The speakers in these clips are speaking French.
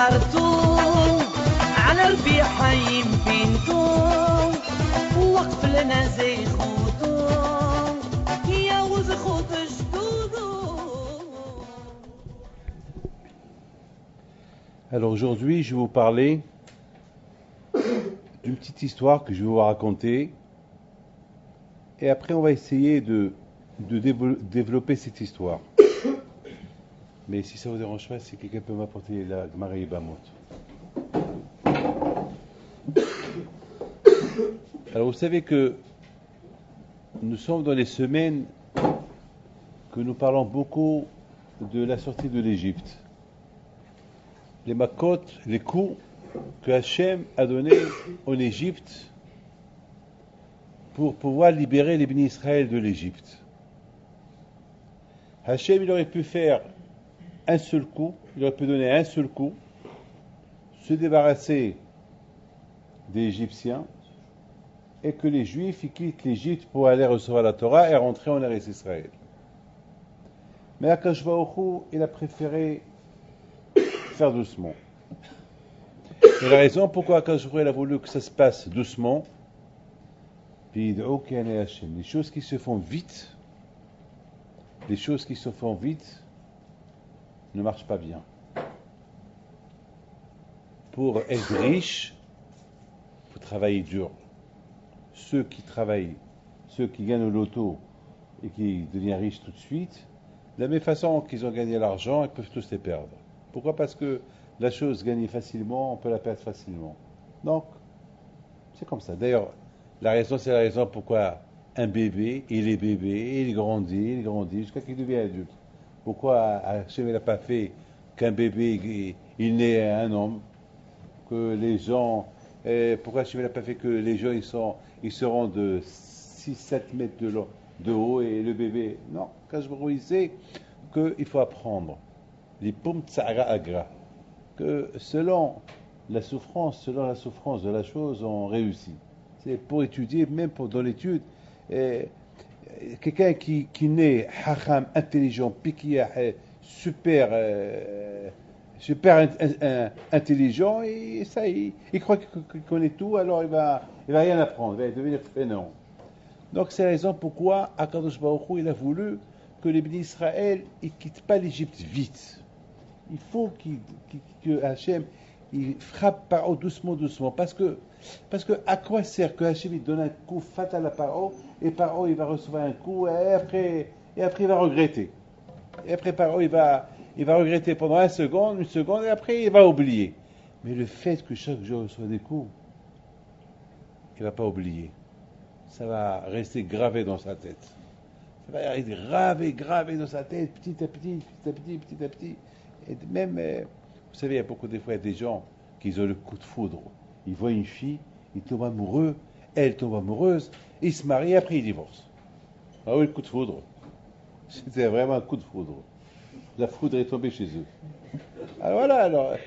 خرطوم على ربيع حي بينتوم ووقف لنا زي خطوم يا وزخوت جدودهم. Alors aujourd'hui, je vais vous parler d'une petite histoire que je vais vous raconter. Et après, on va essayer de développer cette histoire. Mais si ça vous dérange pas, si quelqu'un peut m'apporter la Gemara Yebamot. Alors vous savez que nous sommes dans les semaines que nous parlons beaucoup de la sortie de l'Égypte. Les makot, les coups que Hachem a donnés en Égypte pour pouvoir libérer les bénis Israël de l'Égypte. Hachem, il aurait pu faire un seul coup, il aurait pu donner un seul coup, se débarrasser des Égyptiens et que les Juifs ils quittent l'Égypte pour aller recevoir la Torah et rentrer en Eretz Israël. Mais Akash Baruch Hu, il a préféré faire doucement. Et la raison pourquoi Akash Baruch Hu, il a voulu que ça se passe doucement, les choses qui se font vite, les choses qui se font vite ne marchent pas bien. Pour être riche, il faut travailler dur. Ceux qui travaillent, ceux qui gagnent au loto et qui deviennent riches tout de suite, de la même façon qu'ils ont gagné l'argent, ils peuvent tous les perdre. Pourquoi? Parce que la chose gagnée facilement, on peut la perdre facilement. Donc, c'est comme ça. D'ailleurs, c'est la raison pourquoi un bébé, il grandit, jusqu'à qu'il devienne adulte. Pourquoi Hachem n'a pas fait qu'un bébé, il naît un homme, que les gens, pourquoi Hachem n'a pas fait que les gens, ils seront de 6-7 mètres de haut et le bébé, non, quand je me disais qu'il faut apprendre, les poum tsara agra, que selon la souffrance de la chose, on réussit. C'est pour étudier, même dans l'étude, quelqu'un qui naît hacham, intelligent, piquia, super intelligent, et ça, il croit qu'il connaît tout, alors il va rien apprendre, il va devenir fainéant. Donc c'est la raison pourquoi Akadosh Baruch Hu, il a voulu que les bénis Israël ne quittent pas l'Égypte vite. Il faut que Hachem il frappe Paro doucement, parce que à quoi sert que Hachem il donne un coup fatal à Paro et Paro il va recevoir un coup et après il va regretter. Et après Paro il va regretter pendant une seconde et après il va oublier. Mais le fait que chaque jour il reçoit des coups, il ne va pas oublier. Ça va rester gravé dans sa tête. Ça va rester gravé dans sa tête, petit à petit. Et même, vous savez, il y a beaucoup de fois des gens qui ont le coup de foudre. Ils voient une fille, ils tombent amoureux, elle tombe amoureuse, ils se marient et après ils divorcent. Ah oui, le coup de foudre. C'était vraiment un coup de foudre. La foudre est tombée chez eux. Alors voilà,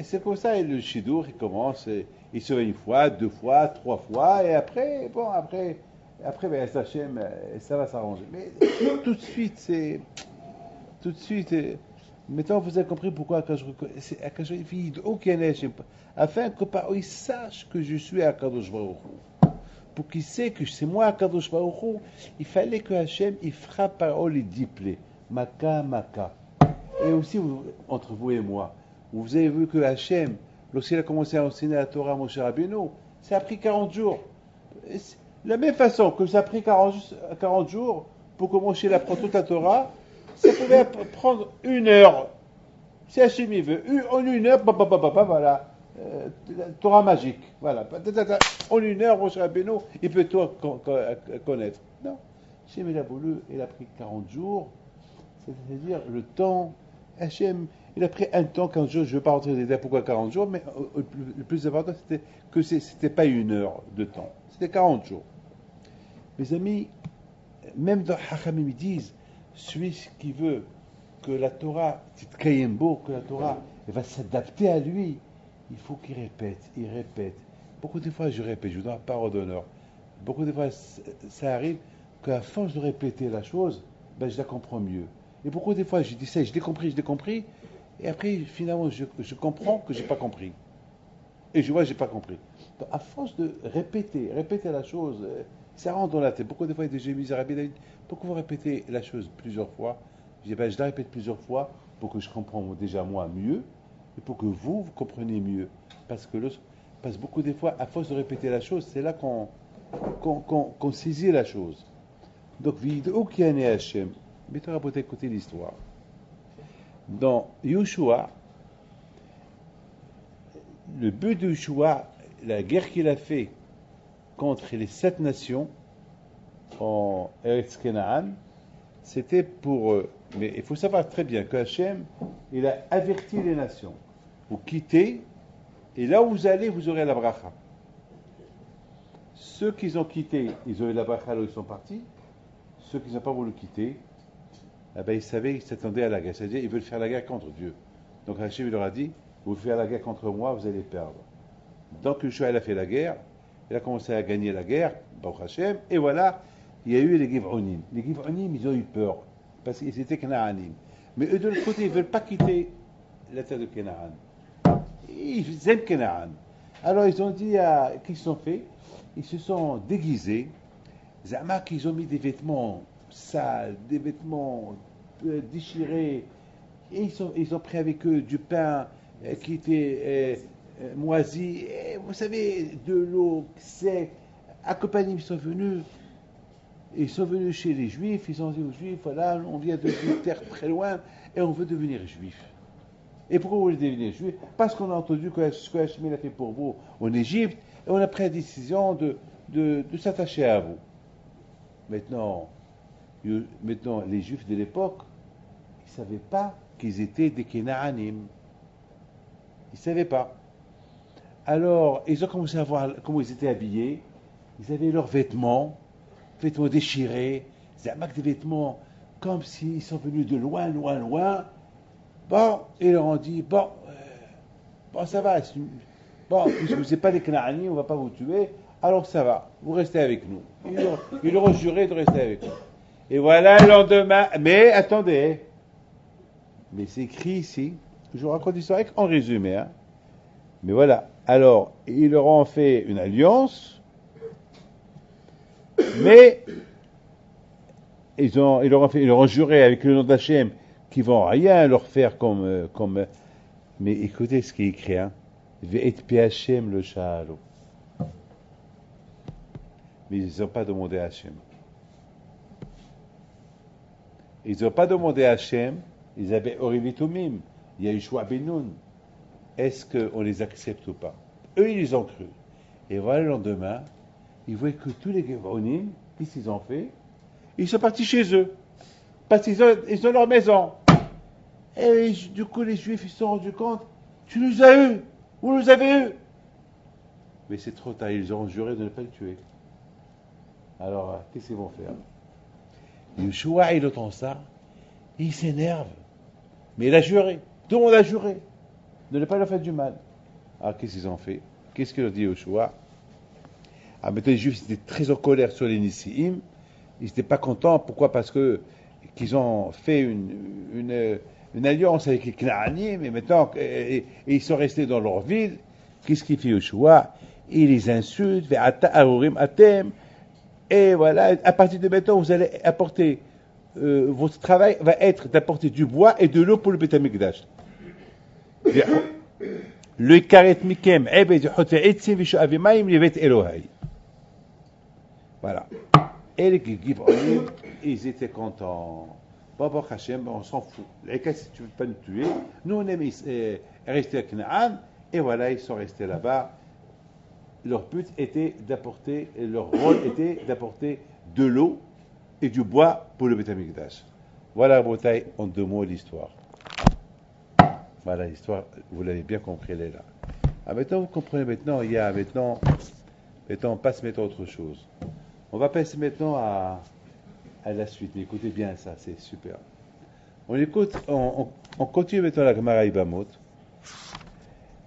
c'est comme ça, et le chidour, il commence, il se fait une fois, 2 fois, 3 fois, et après, ben, Hachem, ça va s'arranger. Mais tout de suite, maintenant vous avez compris pourquoi Akash Baruch Hu, afin que Paro il sache que je suis Akadosh Baruch Hu. Pour qu'il sait que c'est moi Akadosh Baruch Hu, il fallait que Hachem il frappe Paro les 10 plaies. Maka. Et aussi, entre vous et moi, vous avez vu que Hachem, lorsqu'il a commencé à enseigner la Torah à Moshe Rabbeinu, ça a pris 40 jours. De la même façon que ça a pris 40 jours pour que Moshe apprenne toute la Torah, ça pouvait prendre 1 heure. Si Hachem il veut, en 1 heure, voilà, Torah magique, voilà. En 1 heure, Moshe Rabbeinu, il peut tout connaître. Non, Hachem il a voulu, il a pris 40 jours, c'est-à-dire le temps. Hachem, il a pris un temps, 15 jours, je ne veux pas rentrer dans les détails pourquoi 40 jours, mais le plus important, c'était que ce n'était pas 1 heure de temps, c'était 40 jours. Mes amis, même dans Hachamim, ils disent, celui qui veut que la Torah, que la Torah elle va s'adapter à lui, il faut qu'il répète. Beaucoup de fois, je répète, je vous donne parole d'honneur. Beaucoup de fois, ça arrive qu'à force de répéter la chose, ben, je la comprends mieux. Et beaucoup de fois, je dis ça, je l'ai compris, Et après, finalement, je comprends que j'ai pas compris. Et je vois que j'ai pas compris. Donc, à force de répéter la chose, ça rentre dans la tête. Pourquoi des fois, j'ai mis à répéter, pourquoi vous répétez la chose plusieurs fois? Je dis, ben, je la répète plusieurs fois pour que je comprenne déjà moi mieux et pour que vous compreniez mieux. Parce que beaucoup des fois, à force de répéter la chose, c'est là qu'on saisit la chose. Donc, vidéo qui est né Hachem. Mettons à écouter l'histoire. Dans Yoshua, le but de Yoshua, la guerre qu'il a fait contre les 7 nations en Eretz Kenaan, c'était pour... mais il faut savoir très bien que Hachem, il a averti les nations. Vous quittez, et là où vous allez, vous aurez la bracha. Ceux qui ont quitté, ils ont eu la bracha là où ils sont partis. Ceux qui n'ont pas voulu quitter, eh ben, ils savaient, ils s'attendaient à la guerre. C'est-à-dire, ils veulent faire la guerre contre Dieu. Donc Hachem il leur a dit, vous faites la guerre contre moi, vous allez perdre. Donc Yeshua il a fait la guerre, il a commencé à gagner la guerre, Baruch Hashem, et voilà, il y a eu les Giv'onim. Les Giv'onim, ils ont eu peur, parce qu'ils étaient Canaanim. Mais eux de l'autre côté, ils ne veulent pas quitter la terre de Canaan. Ils aiment Canaan. Alors ils ont dit, qu'est-ce qu'ils ont fait? Ils se sont déguisés, Zama qu'ils ont mis des vêtements sales, des vêtements déchirés, et ils ont pris avec eux du pain qui était moisi, et, vous savez, de l'eau sec. Accompagnés, ils sont venus chez les Juifs, ils ont dit aux Juifs, voilà, on vient d'une terre très loin, et on veut devenir Juifs. Et pourquoi vous voulez devenir Juifs? Parce qu'on a entendu ce que Hachem a fait pour vous en Égypte, et on a pris la décision de s'attacher à vous. Maintenant, les Juifs de l'époque, ils ne savaient pas qu'ils étaient des Kénaanim. Ils ne savaient pas. Alors, ils ont commencé à voir comment ils étaient habillés. Ils avaient leurs vêtements déchirés. Ils avaient des vêtements comme s'ils sont venus de loin, loin, loin. Bon, ils leur ont dit, bon, ça va. Bon, puisque vous n'êtes pas des Kénaanim, on ne va pas vous tuer. Alors ça va, vous restez avec nous. Ils leur ont juré de rester avec nous. Et voilà le lendemain. Mais attendez, mais c'est écrit ici. Je vous raconte l'histoire en résumé. Hein. Mais voilà. Alors, ils leur ont fait une alliance, mais ils leur ont juré avec le nom d'Hachem qu'ils vont rien leur faire comme. Mais écoutez ce qui est écrit. Hein. Ve'et pi Hachem le sha'alo. Mais ils n'ont pas demandé à Hachem. Ils n'ont pas demandé à Hachem, ils avaient Orivitumim, il y a eu Shua Benoun. Est-ce qu'on les accepte ou pas? Eux, ils les ont cru. Et voilà, le lendemain, ils voyaient que tous les Giv'onim, qu'est-ce qu'ils ont fait? Ils sont partis chez eux. Parce qu'ils ont leur maison. Et du coup, les Juifs, ils se sont rendus compte, tu nous as eu, vous nous avez eu. Mais c'est trop tard, ils ont juré de ne pas le tuer. Alors, qu'est-ce qu'ils vont faire? Yeshua, il entend ça, il s'énerve. Mais il a juré, tout le monde a juré de ne pas leur faire du mal. Alors, qu'est-ce qu'ils ont fait? Qu'est-ce qu'il a dit Yeshua? Ah, maintenant, les Juifs étaient très en colère sur les Nissim. Ils n'étaient pas contents. Pourquoi? Parce qu'ils ont fait une alliance avec les Knaanim, mais maintenant, et ils sont restés dans leur ville. Qu'est-ce qu'il fait Yeshua? Il les insulte, fait atem. Et voilà, à partir de maintenant, vous allez apporter, votre travail va être d'apporter du bois et de l'eau pour le Beth Amikdash. Le karet mikem, voilà. Et les Giv'onim, ils étaient contents. Baba Hashem, on s'en fout. Les cas, si tu ne veux pas nous tuer, nous on aime rester à Canaan, et voilà, ils sont restés là-bas. Leur but était d'apporter, leur rôle était d'apporter de l'eau et du bois pour le Beth Amikdash. Voilà la Bretagne en 2 mots l'histoire. Voilà l'histoire, vous l'avez bien compris, elle est là. Ah, maintenant vous comprenez, maintenant on passe maintenant à autre chose. On va passer maintenant à la suite, mais écoutez bien ça, c'est super. On continue maintenant la Gemara Ibamot.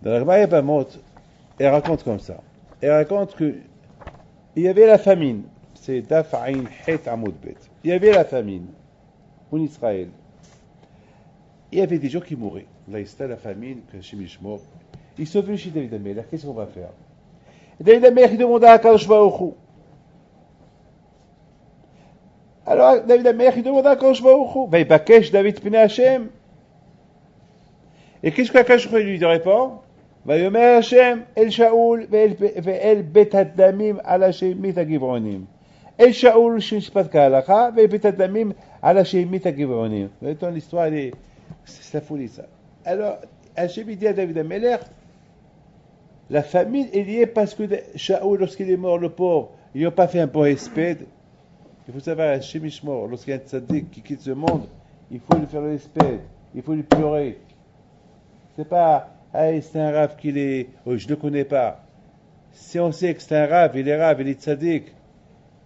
Dans la Gemara Ibamot, elle raconte comme ça. Elle raconte qu'il y avait la famine. C'est Daf Ain Het Amud Bet. Il y avait la famine en Israël. Il y avait des gens qui mouraient. Là, il la famine, que chez Mishmor. Ils sont venus chez David Amelech. Qu'est-ce qu'on va faire? David Amelech, il demanda à Kadosh Baruch Hu. Alors, David Amelech, il demanda à Kadosh Baruch Hu. Vaïbakesh David Pnei Hashem. Et qu'est-ce que Kadosh Baruch Hu lui répond? ויאמר השם אל שאול ואל בית הדמים על השמית הגבעונים. אל שאול שנשפט כהלכה ואל בית הדמים על השמית הגבעונים. Maintenant l'histoire c'est la folie ça. Alors Hachem dit à David Amelech, la famine est liée parce que Shaoul, lorsqu'il est mort, le pauvre, ils n'ont pas fait un bon espède. Il faut savoir, Hachem Ishmor, lorsqu'il y a un tzaddik qui quitte ce monde, il faut lui faire le espède, il faut lui pleurer. C'est pas ah, c'est un rave qu'il est. Oh, je ne le connais pas. Si on sait que c'est un rave, il est tzaddik,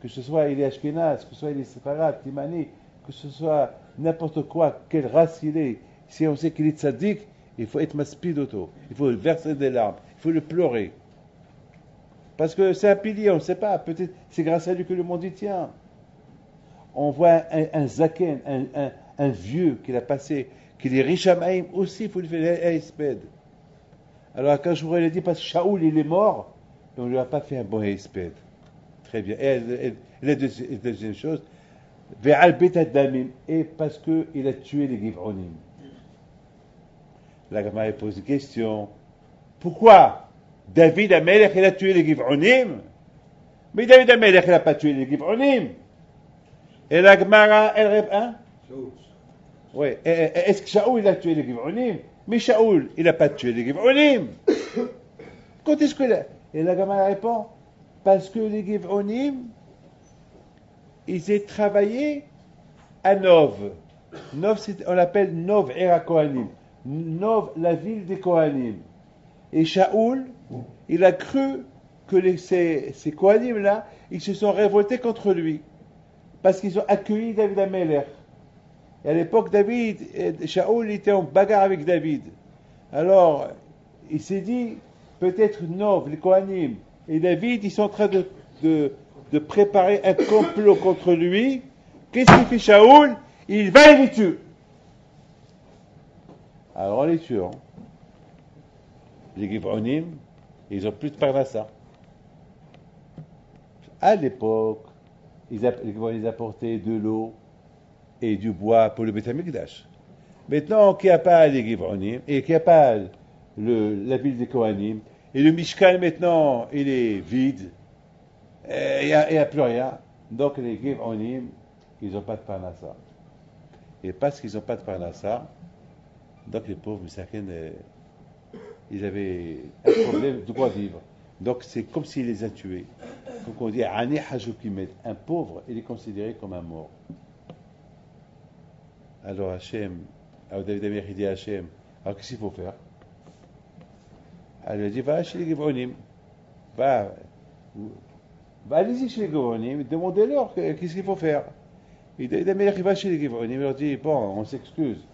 que ce soit il est ashkenaz, que ce soit il est séfarade, timani, que ce soit n'importe quoi, quelle race il est, si on sait qu'il est tzaddik, il faut être maspidoto, il faut verser des larmes, il faut le pleurer. Parce que c'est un pilier, on ne sait pas, peut-être c'est grâce à lui que le monde y tient. On voit un zaken, un vieux qu'il a passé, qu'il est riche à Maïm, aussi il faut lui faire un espède. Alors quand je vous ai dit, parce que Shaoul il est mort, et on ne lui a pas fait un bon espède. Très bien. Et la deuxième chose, Ve'al bet damim, et parce qu'il a tué les Giv'onim. La Gemara pose une question. Pourquoi David Amelech il a tué les Giv'onim? Mais David Amelech il n'a pas tué les Giv'onim. Et la Gemara, elle répond, hein? Oui. Est-ce que Shaoul il a tué les Giv'onim? Mais Shaoul, il n'a pas tué les Giv'onim. Quand est-ce que et la Gemara répond, parce que les Giv'onim, ils ont travaillé à Nov. Nov, on l'appelle Nov Era Kohanim. Nov, la ville des Kohanim. Et Shaoul, il a cru que ces Kohanim-là, ils se sont révoltés contre lui. Parce qu'ils ont accueilli David Amelech. Et à l'époque, Shaoul était en bagarre avec David. Alors, il s'est dit, peut-être Nov, les Kohanim, et David, ils sont en train de préparer un complot contre lui. Qu'est-ce qu'il fait Shaoul? Il va et les tue. Alors on les tue. Hein. Les Giv'onim, ils n'ont plus de parnassa. À l'époque, ils apportaient de l'eau et du bois pour le Beth Amikdash. Maintenant, qu'il n'y a pas les Giv'onim et qu'il n'y a pas la ville des Kohanim, et le Mishkan maintenant, il est vide, il n'y a plus rien. Donc les Giv'onim, ils n'ont pas de parnassa. Et parce qu'ils n'ont pas de parnassa, donc les pauvres Misaken, ils avaient un problème de quoi vivre. Donc c'est comme s'il les a tués. Donc on dit Ani Hajukimet, un pauvre, il est considéré comme un mort. Alors Hachem, alors David Amelech dit à Hachem, alors qu'est-ce qu'il faut faire? Elle lui a dit, va chez les Giv'onim, va allez-y chez les Giv'onim, demandez-leur qu'est-ce qu'il faut faire. Et David Amelech va chez les Giv'onim, il leur dit, bon, on s'excuse,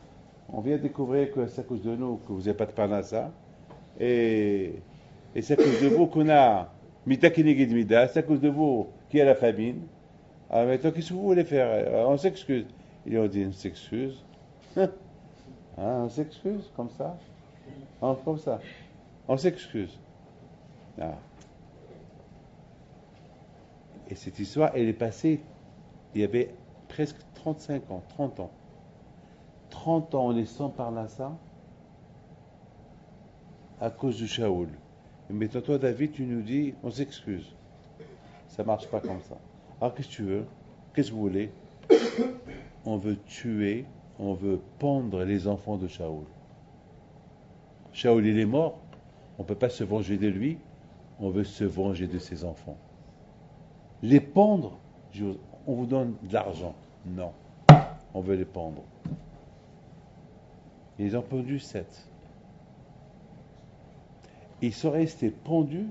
on vient découvrir que c'est à cause de nous que vous n'avez pas de parnassa, et c'est à cause de vous qu'on a Mita Keneged Mida, c'est à cause de vous qu'il y a la famine. Alors maintenant, qu'est-ce que vous voulez faire? On s'excuse. Ils ont dit, on s'excuse. On s'excuse, comme ça. Comme ça. On s'excuse. Ah. Et cette histoire, elle est passée, il y avait presque 35 ans, 30 ans. 30 ans, on est sans parnassa à cause de Shaoul. Et maintenant, toi, David, tu nous dis, on s'excuse. Ça ne marche pas comme ça. Alors, qu'est-ce que tu veux? Qu'est-ce que vous voulez? On veut tuer, on veut pendre les enfants de Shaoul. Shaoul, il est mort. On ne peut pas se venger de lui. On veut se venger de ses enfants. Les pendre, on vous donne de l'argent. Non. On veut les pendre. Ils ont pendu 7. Ils sont restés pendus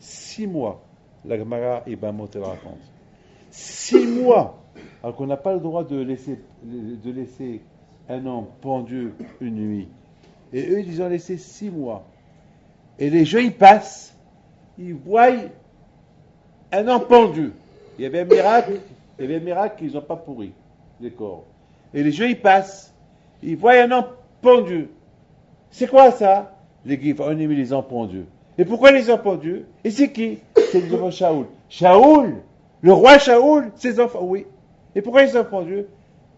6 mois. La Gemara Ibn Mot elle raconte. 6 mois. Alors qu'on n'a pas le droit de laisser un homme pendu une nuit. Et eux, ils ont laissé 6 mois. Et les gens, ils passent, ils voient un homme pendu. Il y avait un miracle qu'ils n'ont pas pourri, les corps. Et les gens, ils passent, ils voient un homme pendu. C'est quoi ça? Les Giv'onim, ils les ont pendus. Et pourquoi ils les ont pendus? Et c'est qui? C'est les enfants Shaoul. Shaoul! Le roi Shaoul, ses enfants, oui. Et pourquoi ils les ont pendus?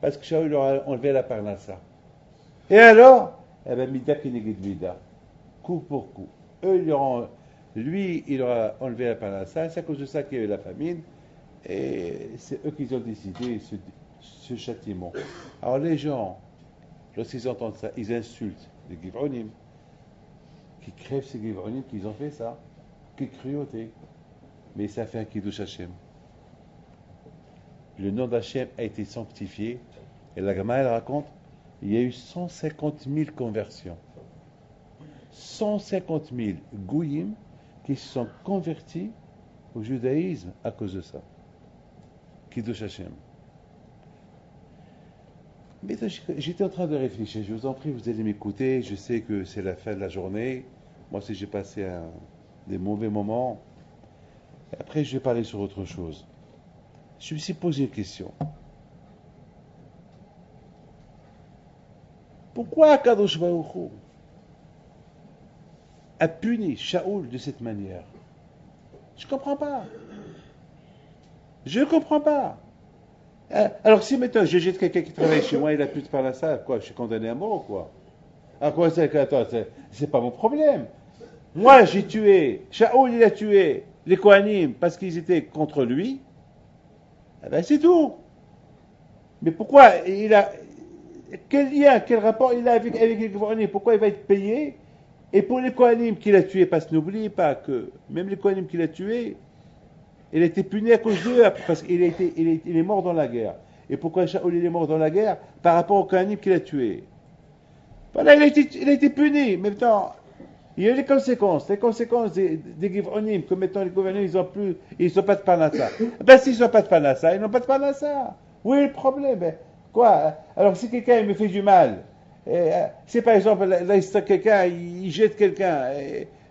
Parce que Shaoul leur a enlevé la parnassa. Et alors? Eh bien, Mida Keneged Mida. Coup pour coup. Lui, il leur a enlevé la parnassa. C'est à cause de ça qu'il y a eu la famine. Et c'est eux qui ont décidé ce châtiment. Alors les gens, lorsqu'ils entendent ça, ils insultent les Giv'onim, qui crèvent ces Giv'onim, qu'ils ont fait ça. Quelle cruauté. Mais ça fait un Kiddush Hashem. Le nom d'Hachem a été sanctifié. Et la Gemara, elle raconte, il y a eu 150 000 conversions. 150 000 Gouyim qui se sont convertis au judaïsme à cause de ça. Kiddush Hashem. Mais j'étais en train de réfléchir. Je vous en prie, vous allez m'écouter. Je sais que c'est la fin de la journée. Moi aussi, j'ai passé des mauvais moments. Et après, je vais parler sur autre chose. Je me suis posé une question. Pourquoi Kadosh Baruch Hu a puni Shaoul de cette manière? Je ne comprends pas. Je ne comprends pas. Alors si maintenant je jette quelqu'un qui travaille chez moi, il a plus de parnassa, quoi, je suis condamné à mort ou quoi? Alors quoi, attends, c'est pas mon problème. Moi j'ai tué, Shaoul il a tué les Kohanim parce qu'ils étaient contre lui. Eh ben c'est tout. Mais pourquoi quel lien, quel rapport il a avec les Kohanim? Pourquoi il va être payé? Et pour les Kohanim qu'il a tués, parce que n'oubliez pas que même les Kohanim qu'il a tués, il a été puni à cause d'eux, parce qu'il est mort dans la guerre. Et pourquoi Shaoul il est mort dans la guerre? Par rapport au Kohanim qu'il a tué. Voilà, il a été puni. Maintenant, il y a les conséquences des Giv'onim, que maintenant les gouvernements, ils n'ont pas de panassa. Ben s'ils n'ont pas de panassa, ils n'ont pas de panassa. Où est le problème? Ben, quoi? Alors si quelqu'un me fait du mal, si par exemple, là, quelqu'un, il jette quelqu'un,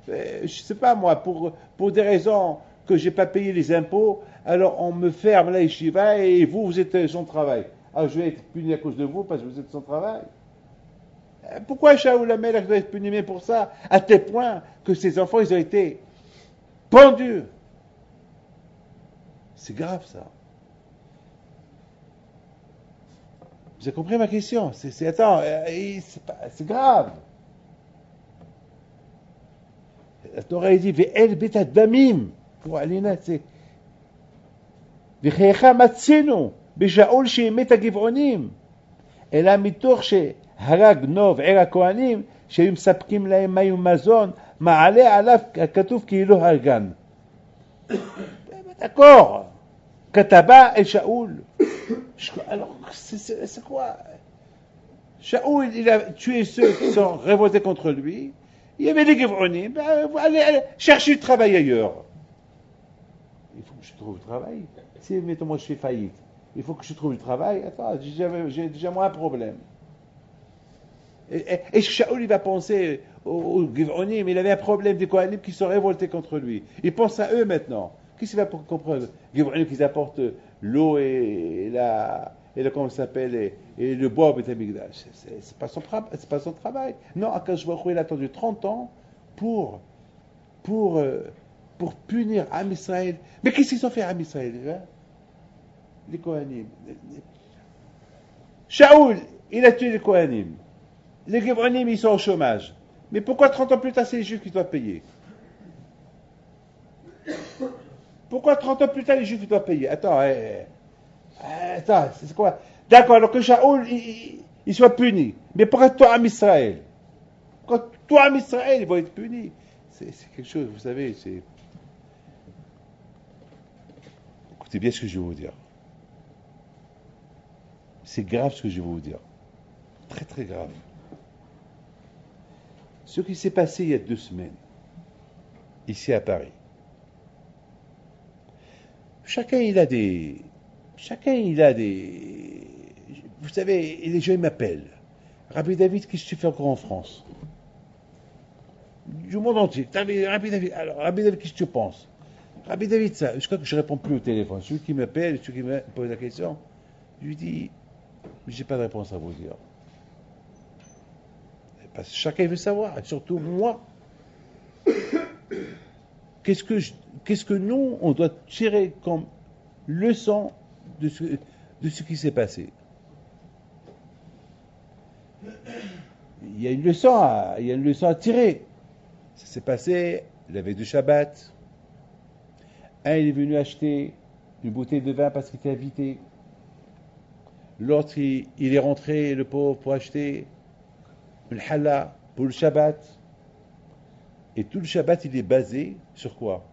je ne sais pas moi, pour des raisons que je n'ai pas payé les impôts, alors on me ferme la yeshiva et vous êtes sans travail. Alors je vais être puni à cause de vous parce que vous êtes sans travail. Pourquoi Shaoul Amelech doit être puni même pour ça, à tel point que ses enfants, ils ont été pendus? C'est grave ça. Vous avez compris ma question? Attends, c'est grave. La Torah dit Ve'el bet damim pour Alina, c'est Ve'checha matzenu Beshaoul she'emet hagiv'onim אלא מתוך שהרג נוב עיר הכהנים שהיו מספקים להם מים ומזון מעלה עליו הכתוב כאילו הרגן. D'accord. Kataba et Shaoul. Alors, c'est quoi? Shaoul, il a tué ceux qui sont révoltés contre lui. Il y avait des Giv'onim. Allez, cherchez du travail ailleurs. Il faut que je trouve du travail. Si, mettons, moi, je fais faillite. Il faut que je trouve du travail. Attends, j'ai déjà moi un problème. Et Shaoul, il va penser aux Giv'onim. Il avait un problème des Kohanim qui sont révoltés contre lui. Il pense à eux maintenant. Qu'est-ce qu'il va pour comprendre? Giv'onim qui apportent l'eau et comment ça s'appelle, et le bois au Beth Amikdash. C'est pas son travail. Non, Akadosh Baruch Hu, il a attendu 30 ans pour punir Am Israël. Mais qu'est-ce qu'ils ont fait à Am Israël, hein? Les Kohanim. Shaoul, il a tué les Kohanim. Les Giv'onim, ils sont au chômage. Mais pourquoi 30 ans plus tard, c'est les Juifs qui doivent payer? Pourquoi 30 ans plus tard, les Juifs doivent payer? Attends, c'est quoi? D'accord, alors que Shaoul, il soit puni. Mais pourquoi toi, Am Israël? Pourquoi toi, Am Israël, ils vont être punis? C'est quelque chose, vous savez, c'est... Écoutez bien ce que je vais vous dire. C'est grave ce que je vais vous dire. Très, très grave. Ce qui s'est passé il y a 2 semaines, ici à Paris. Chacun, il a des... Vous savez, les gens, ils m'appellent. Rabbi David, qu'est-ce que tu fais encore en France? Du monde entier. Rabbi David, alors, Rabbi David, qu'est-ce que tu penses? Rabbi David, ça, je crois que je ne réponds plus au téléphone. Celui qui m'appelle, celui qui me pose la question, je lui dis, je n'ai pas de réponse à vous dire. Parce que chacun veut savoir, et surtout moi. Qu'est-ce que nous, on doit tirer comme leçon de ce qui s'est passé? Il y a une leçon à tirer. Ça s'est passé la veille du Shabbat. Un, il est venu acheter une bouteille de vin parce qu'il était invité. L'autre, il est rentré, le pauvre, pour acheter une challah pour le Shabbat. Et tout le Shabbat, il est basé sur quoi?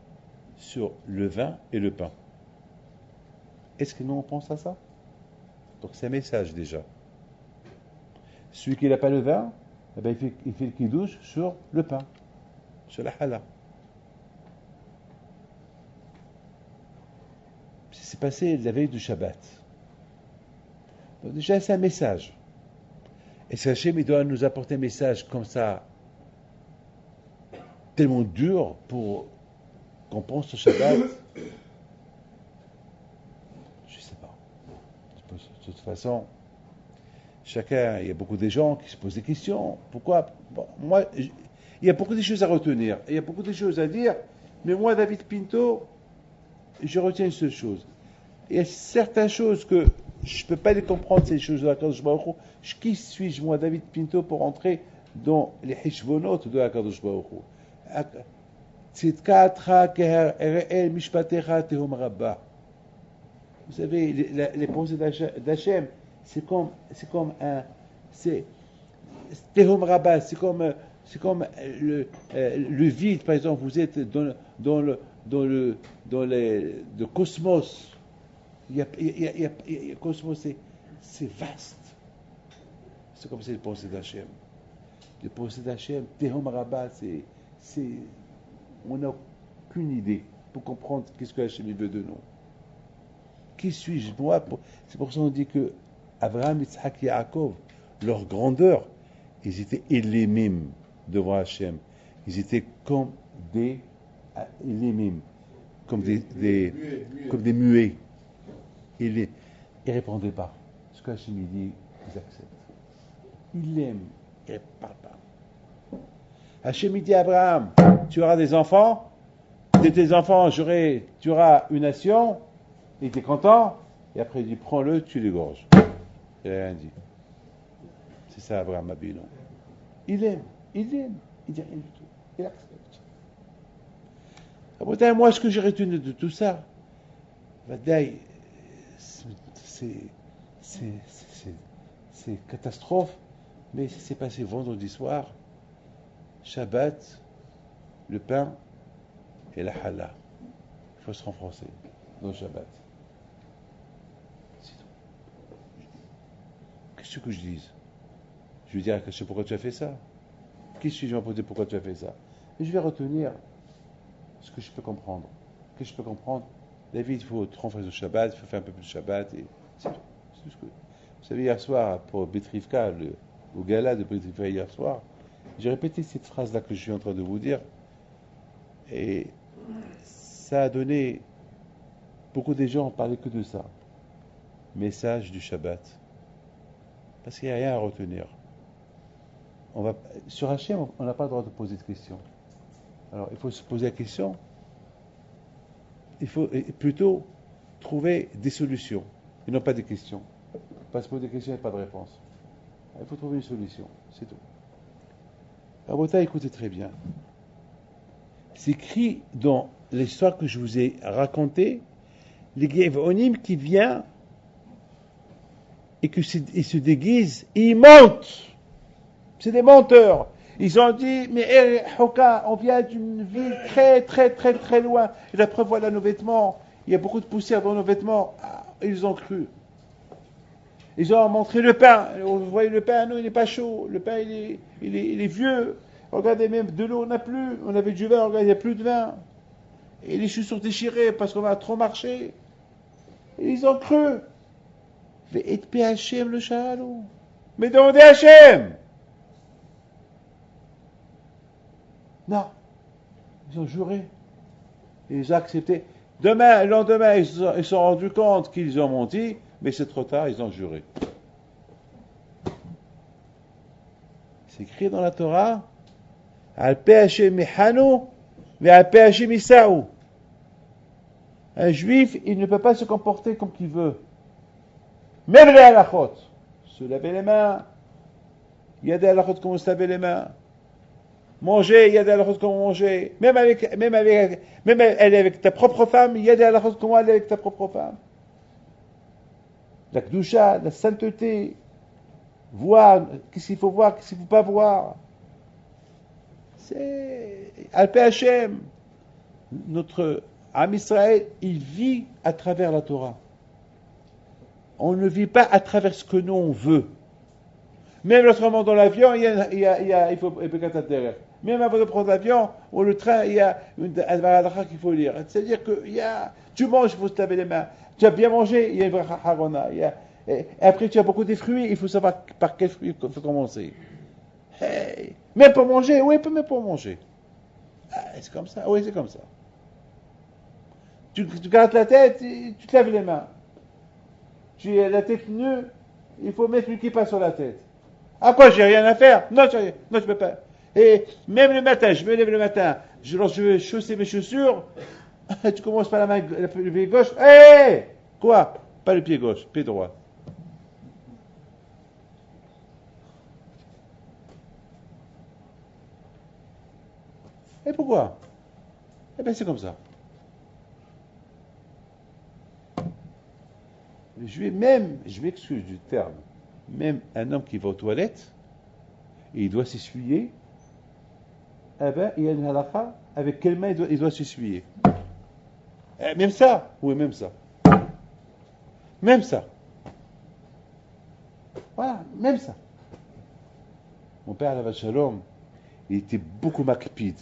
Sur le vin et le pain. Est-ce que nous, on pense à ça? Donc c'est un message déjà. Celui qui n'a pas le vin, eh ben, il fait le kidouche sur le pain, sur la challah. C'est passé la veille du Shabbat. Donc déjà, c'est un message. Et sachez, il doit nous apporter un message comme ça, tellement dur pour qu'on pense au Shabbat. Je ne sais pas. De toute façon, chacun, il y a beaucoup de gens qui se posent des questions. Pourquoi? Bon, moi, il y a beaucoup de choses à retenir. Il y a beaucoup de choses à dire. Mais moi, David Pinto, je retiens une seule chose. Il y a certaines choses que je ne peux pas les comprendre, ces choses-là. Qui suis-je, moi, David Pinto, pour entrer dans les hishvonotes de Hakadosh Baruch Hu? Vous savez, les pensées d'Hachem, c'est comme Tehom Rabba, c'est comme le vide, par exemple, vous êtes dans le cosmos. Le cosmos, c'est vaste. C'est comme ça les pensées d'Hachem. Les pensées d'Hachem, Tehom Rabba, on n'a aucune idée pour comprendre qu'est-ce que Hachem veut de nous. Qui suis-je, moi? C'est pour ça qu'on dit que Abraham, Yitzhak, Yaakov, leur grandeur, ils étaient élémim devant Hachem. Ils étaient comme des élémim, comme des muets. Ils ne répondaient pas. Ce que Hachem dit, ils acceptent. Ils l'aiment, ils ne parlent pas. Hachem dit à Abraham, tu auras des enfants, de tes enfants, tu auras une nation. Il était content, et après il dit, prends-le, tu l'égorges. Il n'a rien dit. C'est ça, Abraham Abino. Il aime, il dit rien du tout. Il accepte. Après, moi, ce que j'ai retenu de tout ça, c'est catastrophe, mais ça s'est passé vendredi soir, Shabbat, le pain et la challah. Il faut se renforcer dans le Shabbat. Qu'est-ce que je dise? Je vais dire à Hachem, pourquoi tu as fait ça? Qu'est-ce que je vais me poser, pourquoi tu as fait ça? Et je vais retenir ce que je peux comprendre. Qu'est-ce que je peux comprendre? David, il faut te renforcer au Shabbat, il faut faire un peu plus de Shabbat. Et c'est tout. C'est tout ce que... Vous savez, hier soir, pour Betrivka, au gala de Betrivka hier soir, j'ai répété cette phrase-là que je suis en train de vous dire. Et ça a donné... Beaucoup de gens parlaient que de ça. Message du Shabbat. Parce qu'il n'y a rien à retenir. Sur Hachem, on n'a pas le droit de poser de questions. Alors, il faut se poser la question. Il faut plutôt trouver des solutions, et non pas des questions. Pas se poser des questions et pas de réponse. Il faut trouver une solution, c'est tout. Rabota, écoutez très bien. C'est écrit dans l'histoire que je vous ai racontée, les Gévonim qui vient et qu'ils se déguisent et ils mentent. C'est des menteurs. Ils ont dit, mais Hoka, on vient d'une ville très, très, très, très loin. Et la preuve, voilà nos vêtements. Il y a beaucoup de poussière dans nos vêtements. Ah, ils ont cru. Ils ont montré le pain. Vous voyez, le pain, non, il n'est pas chaud. Le pain, il est vieux. Regardez, même de l'eau, on n'a plus. On avait du vin, regardez, il n'y a plus de vin. Et les chaussures déchirées parce qu'on a trop marché. Et ils ont cru. Et Hachem le Shalom. Mais demandez à Hachem. Non. Ils ont juré. Ils ont accepté. Le lendemain, ils se sont rendus compte qu'ils ont menti, mais c'est trop tard, ils ont juré. C'est écrit dans la Torah, Al Pe Hashem Mihanu, mais Al Pe Hashem Isa'u. Un juif, il ne peut pas se comporter comme qu'il veut. Même les halachot. Se laver les mains. Il y a des halachot comme se laver les mains. Manger, il y a des halachot comme manger. Même aller avec ta propre femme, il y a des halachot comme aller avec ta propre femme. La kedusha, la sainteté. Voir, qu'est-ce qu'il faut voir, qu'est-ce qu'il ne faut pas voir. C'est Al Pe Hashem. Notre Am Israël, il vit à travers la Torah. On ne vit pas à travers ce que nous on veut. Même lorsqu'on monte dans l'avion, il faut derrière. Même avant de prendre l'avion ou le train, il y a une halakha qu'il faut lire. C'est-à-dire que tu manges, il faut se laver les mains. Tu as bien mangé, il y a une bracha harona. Et après, tu as beaucoup de fruits, il faut savoir par quel fruit il faut commencer. Hey, même pour manger, oui, même pour manger. C'est comme ça, oui, c'est comme ça. Tu gardes la tête, tu te laves les mains. Tu as la tête nue, il faut mettre une kippa sur la tête. À quoi, j'ai rien à faire? Non, je peux pas. Et même le matin, je me lève le matin, lorsque je veux chausser mes chaussures, tu commences par le pied gauche. Hé! Quoi? Pas le pied gauche, pied droit. Et pourquoi? Eh bien, c'est comme ça. Je m'excuse du terme, même un homme qui va aux toilettes, et il doit s'essuyer, eh bien, il y a une halakha, avec quelle main il doit s'essuyer. Même ça? Oui, même ça. Même ça. Voilà, même ça. Mon père, Alav Shalom, il était beaucoup makpid.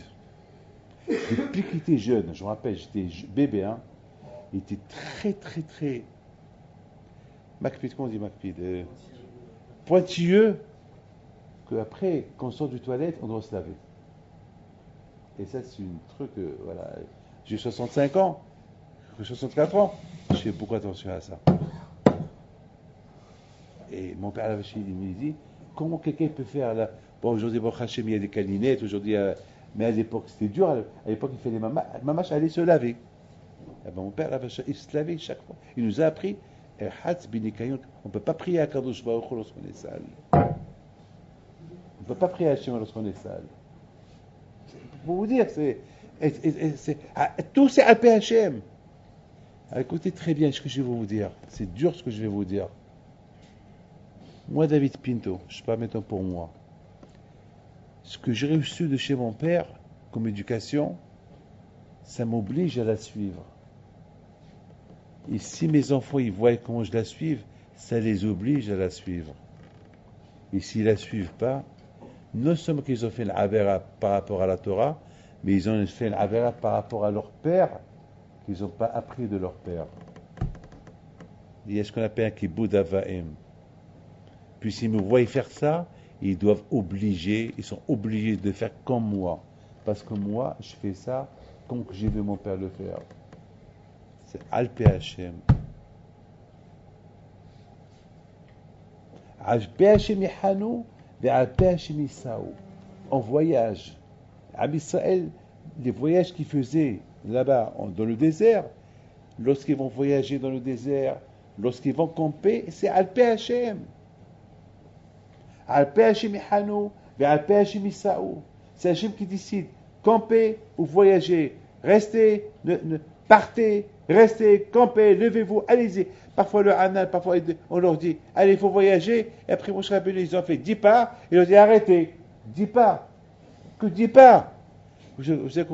Depuis qu'il était jeune, je me rappelle, j'étais bébé, hein, il était très makpid, comment on dit makpid, pointilleux, qu'après, quand on sort du toilette, on doit se laver. Et ça, c'est un truc, voilà, j'ai 65 ans, 64 ans, je fais beaucoup attention à ça. Et mon père, il me dit, comment quelqu'un peut faire là? Bon, aujourd'hui, bon, Hachem, il y a des caninettes, aujourd'hui, mais à l'époque, c'était dur. À l'époque, il fallait mamash aller se laver. Et ben, mon père, il se lavait chaque fois. Il nous a appris, on ne peut pas prier à Kadosh Baruch Hu lorsqu'on est sale. On ne peut pas prier à Hachem lorsqu'on est sale. Pour vous dire, tout c'est Al Pe Hashem. Écoutez très bien ce que je vais vous dire. C'est dur ce que je vais vous dire. Moi, David Pinto, je ne sais pas maintenant pour moi. Ce que j'ai reçu de chez mon père comme éducation, ça m'oblige à la suivre. Et si mes enfants ils voient comment je la suive, ça les oblige à la suivre. Et s'ils ne la suivent pas, non seulement qu'ils ont fait l'avera par rapport à la Torah, mais ils ont fait l'avera par rapport à leur père, qu'ils n'ont pas appris de leur père. Il y a ce qu'on appelle un kibbud avaim. Puis s'ils me voient faire ça, ils sont obligés de faire comme moi. Parce que moi, je fais ça comme j'ai vu mon père le faire. C'est Al Pe Hashem. Al Pe Hashem Yihanu, et Al Pe Hashem Isa'u. En voyage. À Israël, les voyages qu'ils faisaient là-bas, dans le désert, lorsqu'ils vont voyager dans le désert, lorsqu'ils vont camper, c'est Al Pe Hashem. Al Pe Hashem Yihanu, et Al Pe Hashem Isa'u. C'est Hashem qui décide, camper ou voyager, restez, partez, restez, campez, levez-vous, allez-y. Parfois le Hanan, parfois on leur dit, allez, il faut voyager, et après Moshe Rabbeinu, ils ont fait 10 pas, ils ont dit, arrêtez, 10 pas, que 10 pas. Vous savez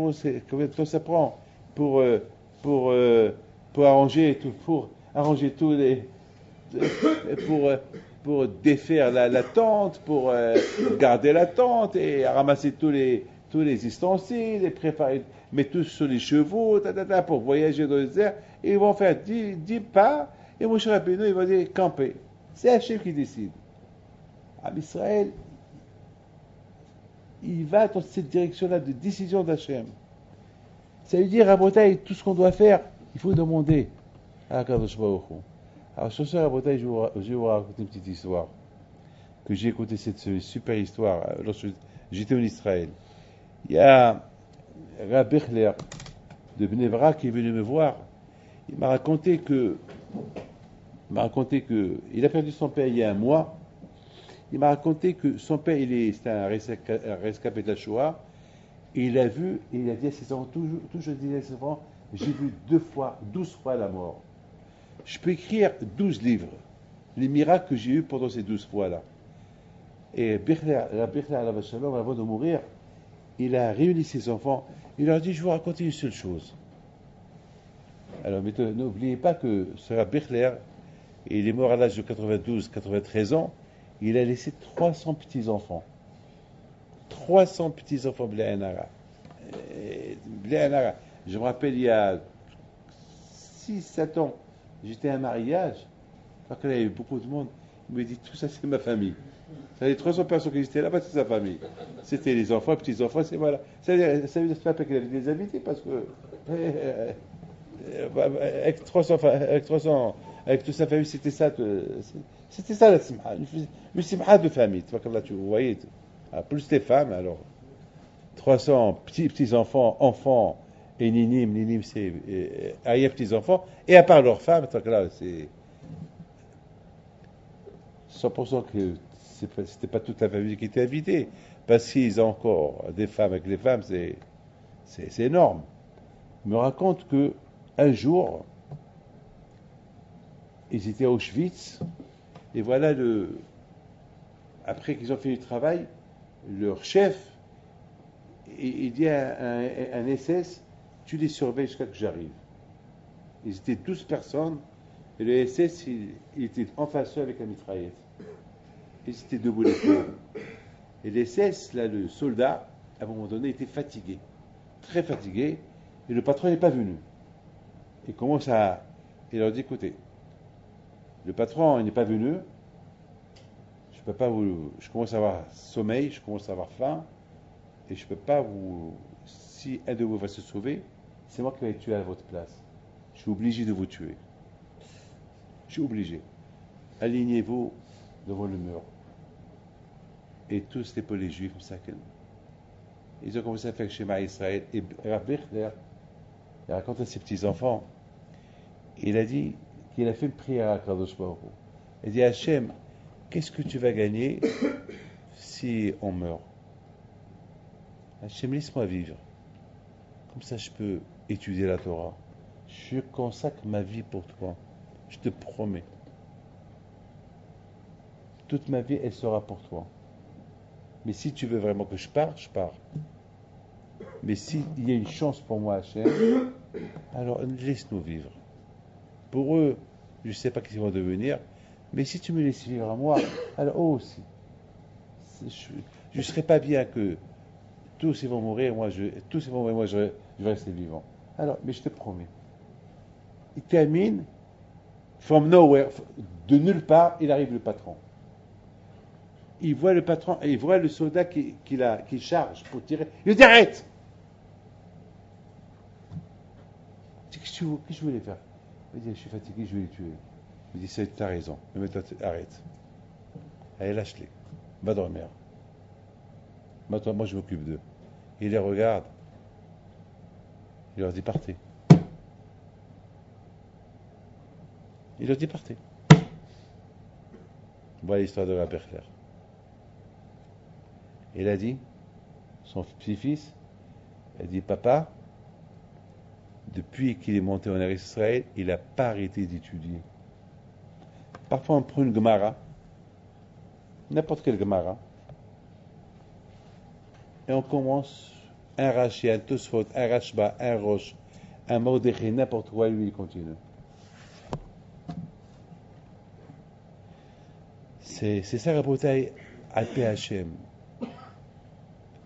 combien de temps ça prend pour arranger tous les, pour défaire la tente, pour garder la tente et ramasser tous les ustensiles, et préparer, mettre tous sur les chevaux, pour voyager dans le désert. Et ils vont faire 10 pas, et Moshe Rabbeinu, il va dire camper. C'est Hachem qui décide. À Israël, il va dans cette direction-là de décision d'Hachem. Ça veut dire, à Bretagne, tout ce qu'on doit faire, il faut demander à Kadosh Baruch Hu. Alors, sur ce, à Bretagne, je vais vous raconter une petite histoire. que j'ai écouté cette super histoire lorsque j'étais en Israël. Il y a Rabbi Bechler de Bnei Brak qui est venu me voir. Il m'a raconté que il a perdu son père il y a un mois. Il m'a raconté que son père, c'était un rescapé de la Shoah. Et il a vu, et il a dit à ses enfants, toujours dit à ses enfants, j'ai vu 12 fois la mort. Je peux écrire 12 livres, les miracles que j'ai eus pendant ces 12 fois-là. Et Rabbi Bechler, avant de mourir, il a réuni ses enfants. Il leur a dit, je vais vous raconter une seule chose. Alors, mais n'oubliez pas que ce Rabbi Bechler, il est mort à l'âge de 93 ans. Il a laissé 300 petits-enfants. 300 petits-enfants Bléanara. Je me rappelle, il y a 6-7 ans, j'étais à un mariage. Alors qu'il y avait beaucoup de monde. Il me dit, tout ça, c'est ma famille. Ça, les 300 personnes qui étaient là-bas, c'est sa famille. C'était les enfants, petits-enfants, c'est voilà. Ça veut dire pas qu'il avait des invités, parce que avec toute sa famille, c'était ça la simha. Une simha de famille. Vous voyez, plus les femmes, alors 300 petits-enfants, enfants, et ninim c'est arrière petits-enfants, et à part leurs femmes, là, c'est 100% que c'était pas toute la famille qui était invitée, parce qu'ils ont encore des femmes avec les femmes, c'est énorme. Il me raconte que un jour, ils étaient à Auschwitz, et voilà, après qu'ils ont fait le travail, leur chef, il dit à un SS, tu les surveilles jusqu'à que j'arrive. Ils étaient 12 personnes, et le SS, il était en face d'eux avec la mitraillette. Ils étaient debout les pauvres. Et le SS, là, le soldat, à un moment donné, était fatigué, très fatigué, et le patron n'est pas venu. Il leur dit, écoutez, le patron n'est pas venu, je commence à avoir sommeil, je commence à avoir faim, et je ne peux pas si un de vous va se sauver, c'est moi qui vais être tué à votre place. Je suis obligé de vous tuer. Je suis obligé. Alignez-vous devant le mur. Et tous les juifs, ils ont commencé à faire Shema Israël. Et Rabbi Bechler, il raconte à ses petits-enfants, il a dit qu'il a fait une prière à Kadosh Baruch Hu. Il dit, Hachem, qu'est-ce que tu vas gagner si on meurt? Hachem, laisse-moi vivre. Comme ça, je peux étudier la Torah. Je consacre ma vie pour toi. Je te promets. Toute ma vie, elle sera pour toi. Mais si tu veux vraiment que je parte, je pars. Mais s'il y a une chance pour moi, Hachem, alors laisse-nous vivre. Pour eux, je ne sais pas qu'ils vont devenir, mais si tu me laisses vivre à moi, alors eux aussi. Je ne serais pas bien que tous ils vont mourir, moi je vais rester vivant. Alors, mais je te promets. Il termine, from nowhere, de nulle part, il arrive le patron. Il voit le patron, et il voit le soldat qui charge pour tirer. Il dit arrête! Qu'est-ce que je voulais faire? Il dit je suis fatigué, je vais les tuer. Il dit tu as raison, mais maintenant arrête. Allez, lâche-les, va dormir. Maintenant, moi je m'occupe d'eux. Il les regarde, il leur dit partez. Il leur dit partez. Voilà l'histoire de Rabbi Bechler. Il a dit, son petit-fils, il a dit papa, depuis qu'il est monté en Israël, il n'a pas arrêté d'étudier. Parfois on prend une Gemara, n'importe quelle Gemara, et on commence un Rashi, un Tosfot, un Rashba, un Rosh, un Mordechai, n'importe quoi, lui il continue. C'est ça la bataille à PHM.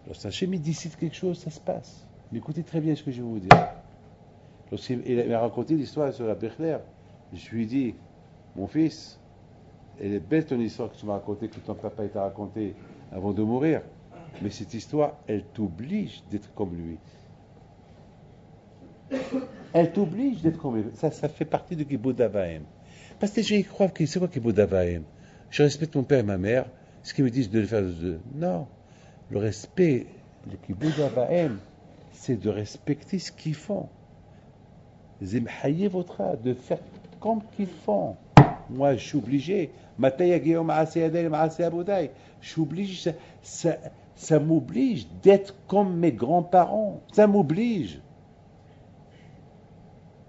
Lorsque Hachem décide quelque chose, ça se passe. Mais écoutez très bien ce que je vais vous dire. Lorsqu'il m'a raconté l'histoire sur la Bechler, je lui ai dit, mon fils, elle est belle ton histoire que tu m'as racontée, que ton papa t'a racontée avant de mourir. Mais cette histoire, elle t'oblige d'être comme lui. Elle t'oblige d'être comme lui. Ça fait partie de Kibud Avaim. Parce que les gens croient que c'est quoi Kibud Avaim? Je respecte mon père et ma mère. ce qu'ils me disent de le faire. Non, le respect, le kibbutz Bahem, c'est de respecter ce qu'ils font. De faire comme qu'ils font. Moi, je suis obligé. Je suis obligé. Ça m'oblige d'être comme mes grands-parents. Ça m'oblige.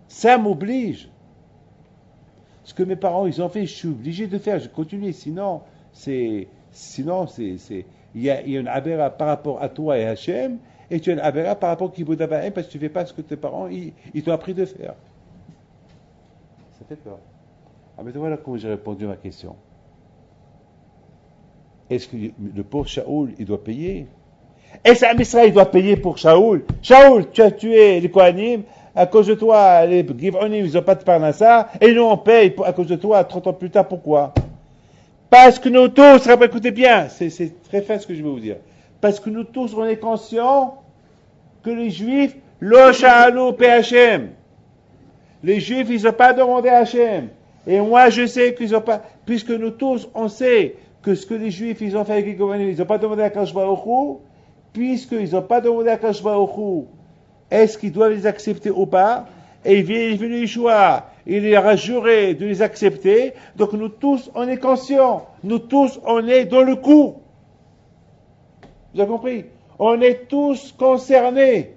Ça m'oblige. Ce que mes parents ils ont fait, je suis obligé de faire. Je continue. Sinon, il y a une abéra par rapport à toi et Hachem, et tu as une abéra par rapport à Kibbutz Bahem parce que tu ne fais pas ce que tes parents ils t'ont appris de faire. Ça fait peur. Ah, mais voilà comment j'ai répondu à ma question. Est-ce que le pauvre Shaoul, il doit payer? Est-ce qu'Am Israël doit payer pour Shaoul? Shaoul, tu as tué les Kohanim, à cause de toi, les Giv'onim, ils n'ont pas de parnassa, et nous on paye à cause de toi 30 ans plus tard, pourquoi? Parce que nous tous, écoutez bien, c'est très fin ce que je vais vous dire, parce que nous tous, on est conscients que les Juifs, lo sha'alu Hachem. Les Juifs, ils n'ont pas demandé à Hachem. Et moi, je sais qu'ils n'ont pas, puisque nous tous, on sait que ce que les Juifs, ils ont fait avec les Kohanim, ils n'ont pas demandé à Kadosh Baruch Hu, puisqu'ils n'ont pas demandé à Kadosh Baruch Hu, est-ce qu'ils doivent les accepter ou pas? Et il est venu Yeshua, il leur a juré de les accepter, donc nous tous, on est conscients, nous tous, on est dans le coup. Vous avez compris? On est tous concernés,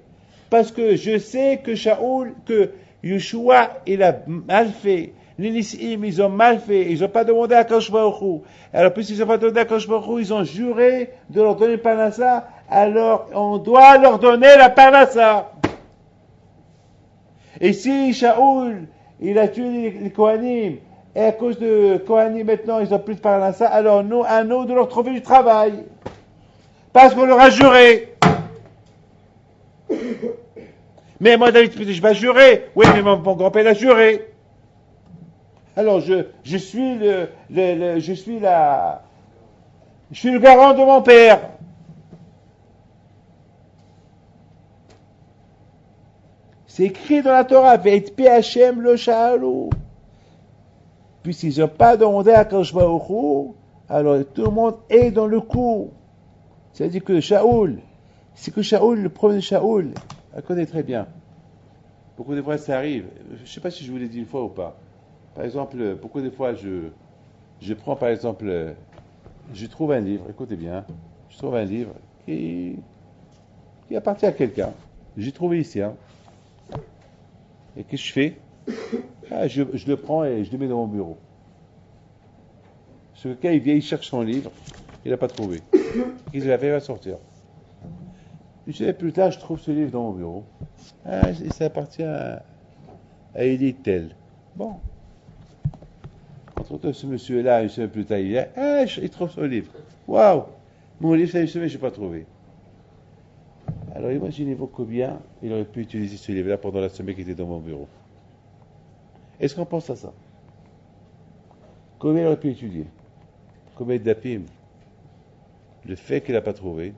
parce que je sais que Shaoul, que Yeshua, il a mal fait. Les Nissim, ils ont mal fait, ils n'ont pas demandé à Kadosh Baruch Hu. Alors, puisqu'ils n'ont pas demandé à Kadosh Baruch Hu, ils ont juré de leur donner le Parnassa, alors on doit leur donner la Parnassa. Et si Shaoul, il a tué les Kohanim, et à cause de Kohanim maintenant, ils n'ont plus de Parnassa, alors nous, à nous de leur trouver du travail. Parce qu'on leur a juré. Mais moi, David, je vais jurer. Oui, mais mon grand-père a juré. Alors, je suis le garant de mon père. C'est écrit dans la Torah, Veit Hachem lo sha'alu. Puisqu'ils n'ont pas demandé à Kadosh Baruch Hu, alors tout le monde est dans le coup. C'est-à-dire que Shaoul, le problème de Shaoul, elle connaît très bien. Beaucoup de fois ça arrive. Je ne sais pas si je vous l'ai dit une fois ou pas. Par exemple, beaucoup de fois je prends par exemple, je trouve un livre, écoutez bien, je trouve un livre qui appartient à quelqu'un. J'ai trouvé ici, hein. Et qu'est-ce que je fais? Je le prends et je le mets dans mon bureau. Ce cas, il vient, il cherche son livre, il n'a pas trouvé. Qu'est-ce qu'il a fait? Il va sortir. Une semaine plus tard, je trouve ce livre dans mon bureau. Et ça appartient à Élie Tel. Bon. Entre-temps, ce monsieur-là, une semaine plus tard, il trouve son livre. Waouh! Mon livre, ça une semaine, je n'ai pas trouvé. Alors imaginez-vous combien il aurait pu utiliser ce livre-là pendant la semaine qui était dans mon bureau. Est-ce qu'on pense à ça? Combien il aurait pu étudier? Combien d'apim? Le fait qu'il n'a pas trouvé,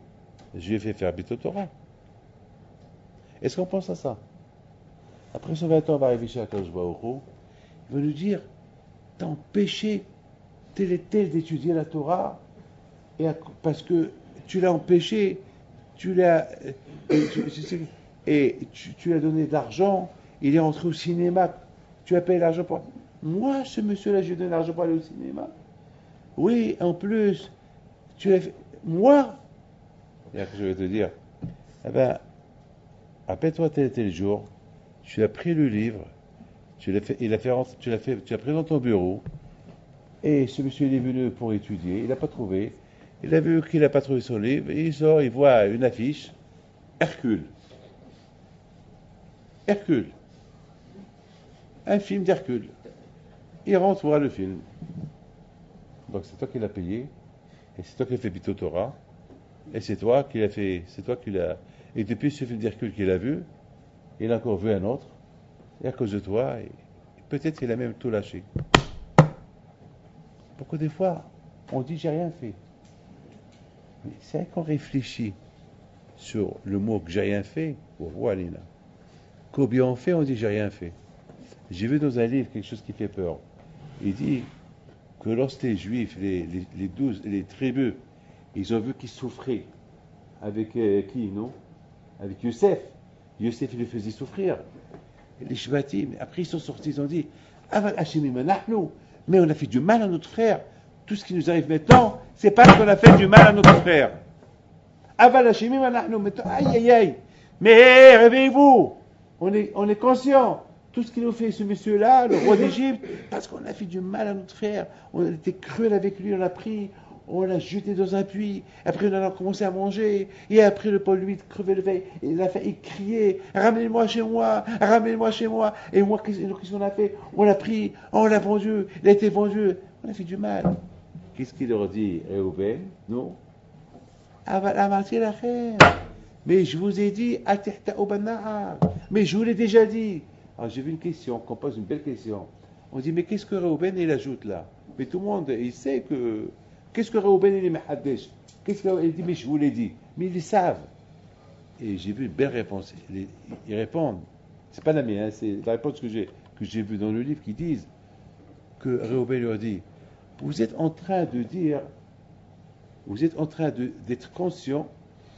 je lui ai fait faire Bito Torah. Est-ce qu'on pense à ça? Après 120 ans, on va arriver chez Akadosh Baruch Hu, il va nous dire, t'as empêché tel et tel d'étudier la Torah, parce que tu l'as empêché, tu l'as donné de l'argent, il est rentré au cinéma, tu as payé l'argent pour... Moi, ce monsieur-là, je lui ai donné l'argent pour aller au cinéma. Oui, en plus, tu as fait... Moi, je vais te dire, eh ben, appelle-toi tel et tel jour, tu as pris le livre, tu l'as pris dans ton bureau, et ce monsieur il est venu pour étudier, il n'a pas trouvé, il a vu qu'il n'a pas trouvé son livre, et il sort, il voit une affiche, Hercule. Hercule. Un film d'Hercule. Il rentre voir le film. Donc c'est toi qui l'as payé, et c'est toi qui as fait Bito Torah, et c'est toi qui l'as... Et depuis ce film d'Hercule qu'il a vu, il a encore vu un autre, et à cause de toi, peut-être qu'il a même tout lâché. Pourquoi des fois, on dit j'ai rien fait. Mais c'est vrai qu'on réfléchit sur le mot que j'ai rien fait, voilà. Combien on dit j'ai rien fait. J'ai vu dans un livre quelque chose qui fait peur. Il dit, que lorsque les Juifs, les 12, les tribus, ils ont vu qu'ils souffraient avec qui, non? Avec Youssef. Youssef, il les faisait souffrir. Et les Shvatim, après ils sont sortis, ils ont dit, Aval Hashemim anachnu, mais on a fait du mal à notre frère. Tout ce qui nous arrive maintenant, c'est parce qu'on a fait du mal à notre frère. Aval Hashemim anachnu, aïe aïe aïe. Mais réveillez-vous, on est conscient. Tout ce qu'il nous fait, ce monsieur-là, le roi d'Égypte, parce qu'on a fait du mal à notre frère. On a été cruel avec lui, on l'a pris, on l'a jeté dans un puits. Après, on a commencé à manger. Et après, le pauvre lui crevait le veille. Et il criait, ramenez-moi chez moi, ramenez-moi chez moi. Et moi, qu'est-ce qu'on a fait? On l'a pris, on l'a vendu, il a été vendu. On a fait du mal. Qu'est-ce qu'il leur dit, Réhouven? Non. Mais je vous ai dit, mais je vous l'ai déjà dit. Alors j'ai vu une question, qu'on pose une belle question. On dit, mais qu'est-ce que Réhouven il ajoute là? Mais tout le monde, il sait que... Qu'est-ce que Réhouven il est mahaddesh? Qu'est-ce qu'il dit? Mais je vous l'ai dit. Mais ils le savent. Et j'ai vu une belle réponse. Ils répondent. C'est pas la mienne, hein, c'est la réponse que j'ai vue dans le livre qui disent que Réhouven leur dit, vous êtes en train de dire, vous êtes en train d'être conscient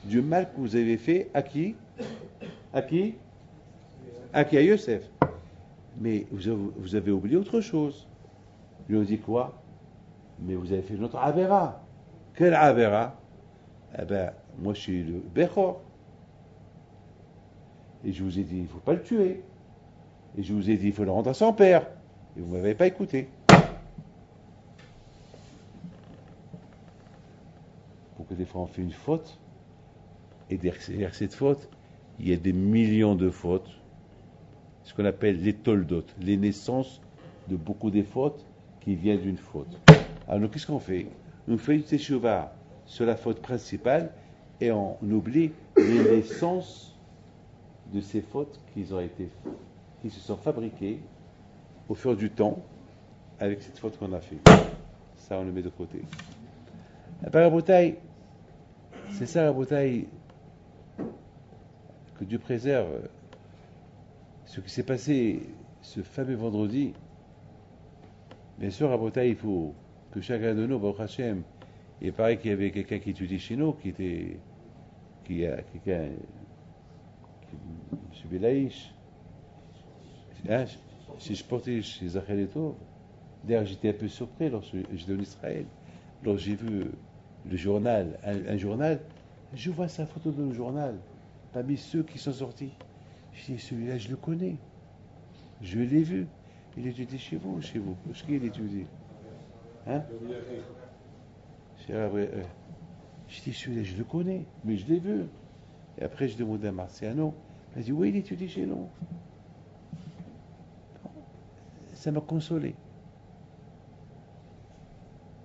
du mal que vous avez fait à qui? À qui? À Youssef. Mais vous avez oublié autre chose. Ils lui ont dit quoi? Mais vous avez fait notre Avera. Quelle Avera? Eh bien, moi je suis le Bechor. Et je vous ai dit, il ne faut pas le tuer. Et je vous ai dit, il faut le rendre à son père. Et vous ne m'avez pas écouté. Pour que des fois on fait une faute, et derrière cette faute, il y a des millions de fautes. Ce qu'on appelle les toldotes, les naissances de beaucoup des fautes qui viennent d'une faute. Alors nous, qu'est-ce qu'on fait? On fait une teshuva sur la faute principale et on oublie les naissances de ces fautes qui se sont fabriquées au fur du temps avec cette faute qu'on a fait. Ça, on le met de côté. La bouteille, c'est ça la bouteille que Dieu préserve. Ce qui s'est passé ce fameux vendredi, bien sûr, à Bothaï, il faut que chacun de nous, Baruch Hashem, il paraît qu'il y avait quelqu'un qui étudie chez nous, M. Belaïch, chez Sportish, chez Zachel et Tov. D'ailleurs, j'étais un peu surpris lorsque j'étais en Israël, lorsque j'ai vu le journal, un journal, je vois sa photo dans le journal, parmi ceux qui sont sortis. Je dis, celui-là, je le connais. Je l'ai vu. Il étudie chez vous. Chez qui il étudie? Hein? Je dis, celui-là, je le connais, mais je l'ai vu. Et après, je demandais à Marciano. Il m'a dit, oui, il étudie chez nous. Ça m'a consolé.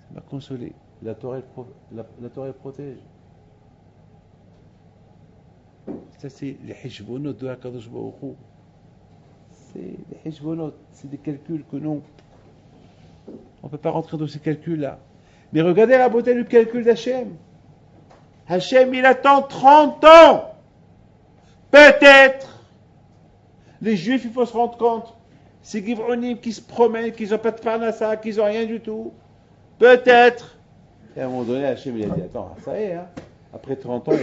Ça m'a consolé. La Torah protège. Ça, c'est les hishbonot de Hakadosh Baruch Hu. C'est les hishbonot, c'est des calculs que non. On ne peut pas rentrer dans ces calculs-là. Mais regardez la beauté du calcul d'Hachem. Hachem, il attend 30 ans. Peut-être. Les Juifs, il faut se rendre compte. Ces Givronim qui se promènent, qu'ils n'ont pas de parnassa, qu'ils n'ont rien du tout. Peut-être. Et à un moment donné, Hachem, il a dit, attends, ça y est, hein. Après 30 ans, il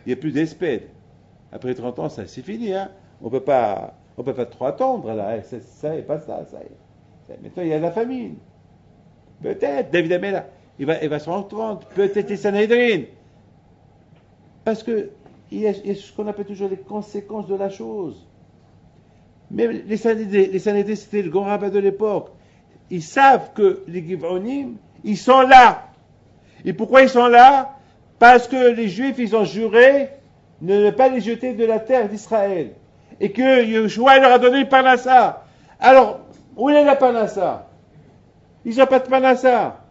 n'y a plus d'espède. Après 30 ans, ça c'est fini. Hein. On peut pas trop attendre. Là. Ça n'est pas ça. Maintenant, il y a la famine. Peut-être, David Amela, il va se rendre compte. Peut-être les Sanhedrin. Parce qu'il y a ce qu'on appelle toujours les conséquences de la chose. Même les Sanhedrin, c'était le grand rabbin de l'époque. Ils savent que les Givronim, ils sont là. Et pourquoi ils sont là? Parce que les Juifs, ils ont juré de ne pas les jeter de la terre d'Israël. Et que Yeshua leur a donné le Parnassa. Alors, où est la Parnassa? Ils n'ont pas de Parnassa.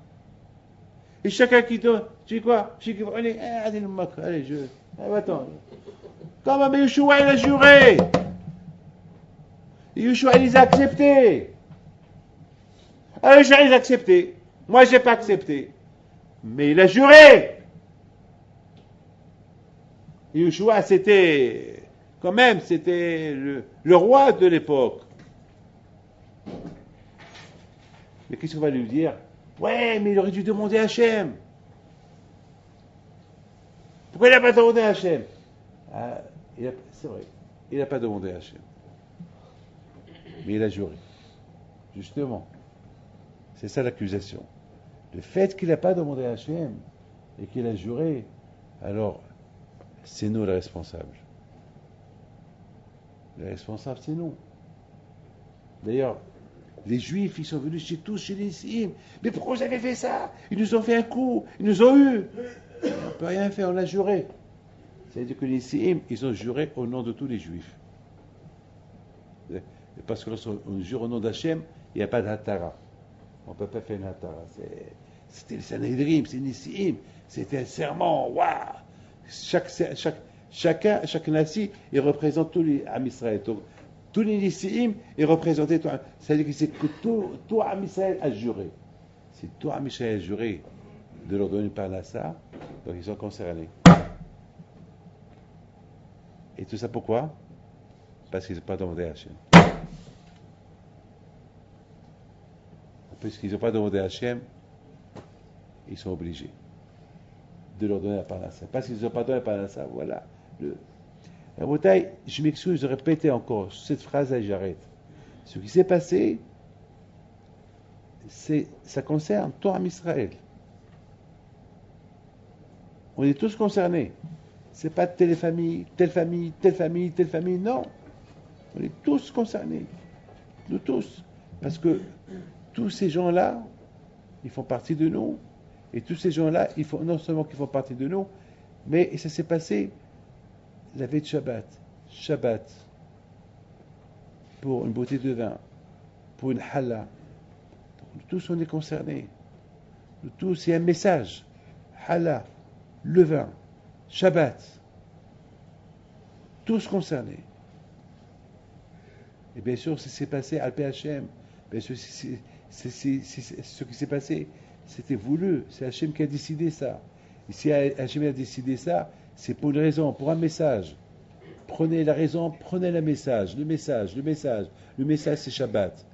Et chacun qui donne, tu sais quoi? Allez, attends. Comment, mais Yeshua, il a juré. Et Yeshua, il les a acceptés. Alors, Yeshua, il les a acceptés. Moi, je n'ai pas accepté. Mais il a juré. Yeshua, c'était le roi de l'époque. Mais qu'est-ce qu'on va lui dire? Ouais, mais il aurait dû demander à Hachem. Pourquoi il n'a pas demandé à Hachem? Ah, c'est vrai, il n'a pas demandé à Hachem. Mais il a juré. Justement, c'est ça l'accusation. Le fait qu'il n'a pas demandé à Hachem et qu'il a juré, alors c'est nous les responsables. Les responsables, c'est nous. D'ailleurs, les Juifs, ils sont venus chez les Nissim. Mais pourquoi vous avez fait ça? Ils nous ont fait un coup, ils nous ont eu. On ne peut rien faire, on a juré. C'est-à-dire que les Nissim, ils ont juré au nom de tous les Juifs. Parce que lorsqu'on jure au nom d'Hachem, il n'y a pas d'Hatara. On ne peut pas faire une Hatara. C'était le Sanhedrim, c'est Nissim. C'était un serment. Waouh! Chaque nasi, il représente tous les Am Israël. Tous les Nissim, ils représentaient. C'est-à-dire que c'est que tout Am Israël a juré. Si tout Am Israël a juré de leur donner une parnassa, donc ils sont concernés. Et tout ça pourquoi? Parce qu'ils n'ont pas demandé à Hachem. Puisqu'ils n'ont pas demandé à Hachem, ils sont obligés de leur donner la parnassa. Parce qu'ils n'ont pas donné la parnassa, voilà. La bouteille, je m'excuse de répéter encore cette phrase et j'arrête. Ce qui s'est passé, ça concerne tout Am Israël. On est tous concernés. C'est pas telle famille, telle famille, telle famille, telle famille, non. On est tous concernés. Nous tous. Parce que tous ces gens-là, ils font partie de nous. Et tous ces gens-là, non seulement qu'ils font partie de nous, mais ça s'est passé la veille de Shabbat. Shabbat. Pour une bouteille de vin. Pour une challah. Nous tous, on est concernés. Nous tous, c'est un message. Challah. Le vin. Shabbat. Tous concernés. Et bien sûr, ça s'est passé à l'PHM. Bien sûr, ce qui s'est passé, c'était voulu. C'est Hachem qui a décidé ça. Et si Hachem a décidé ça, c'est pour une raison, pour un message. Prenez la raison, prenez le message. Le message, c'est Shabbat.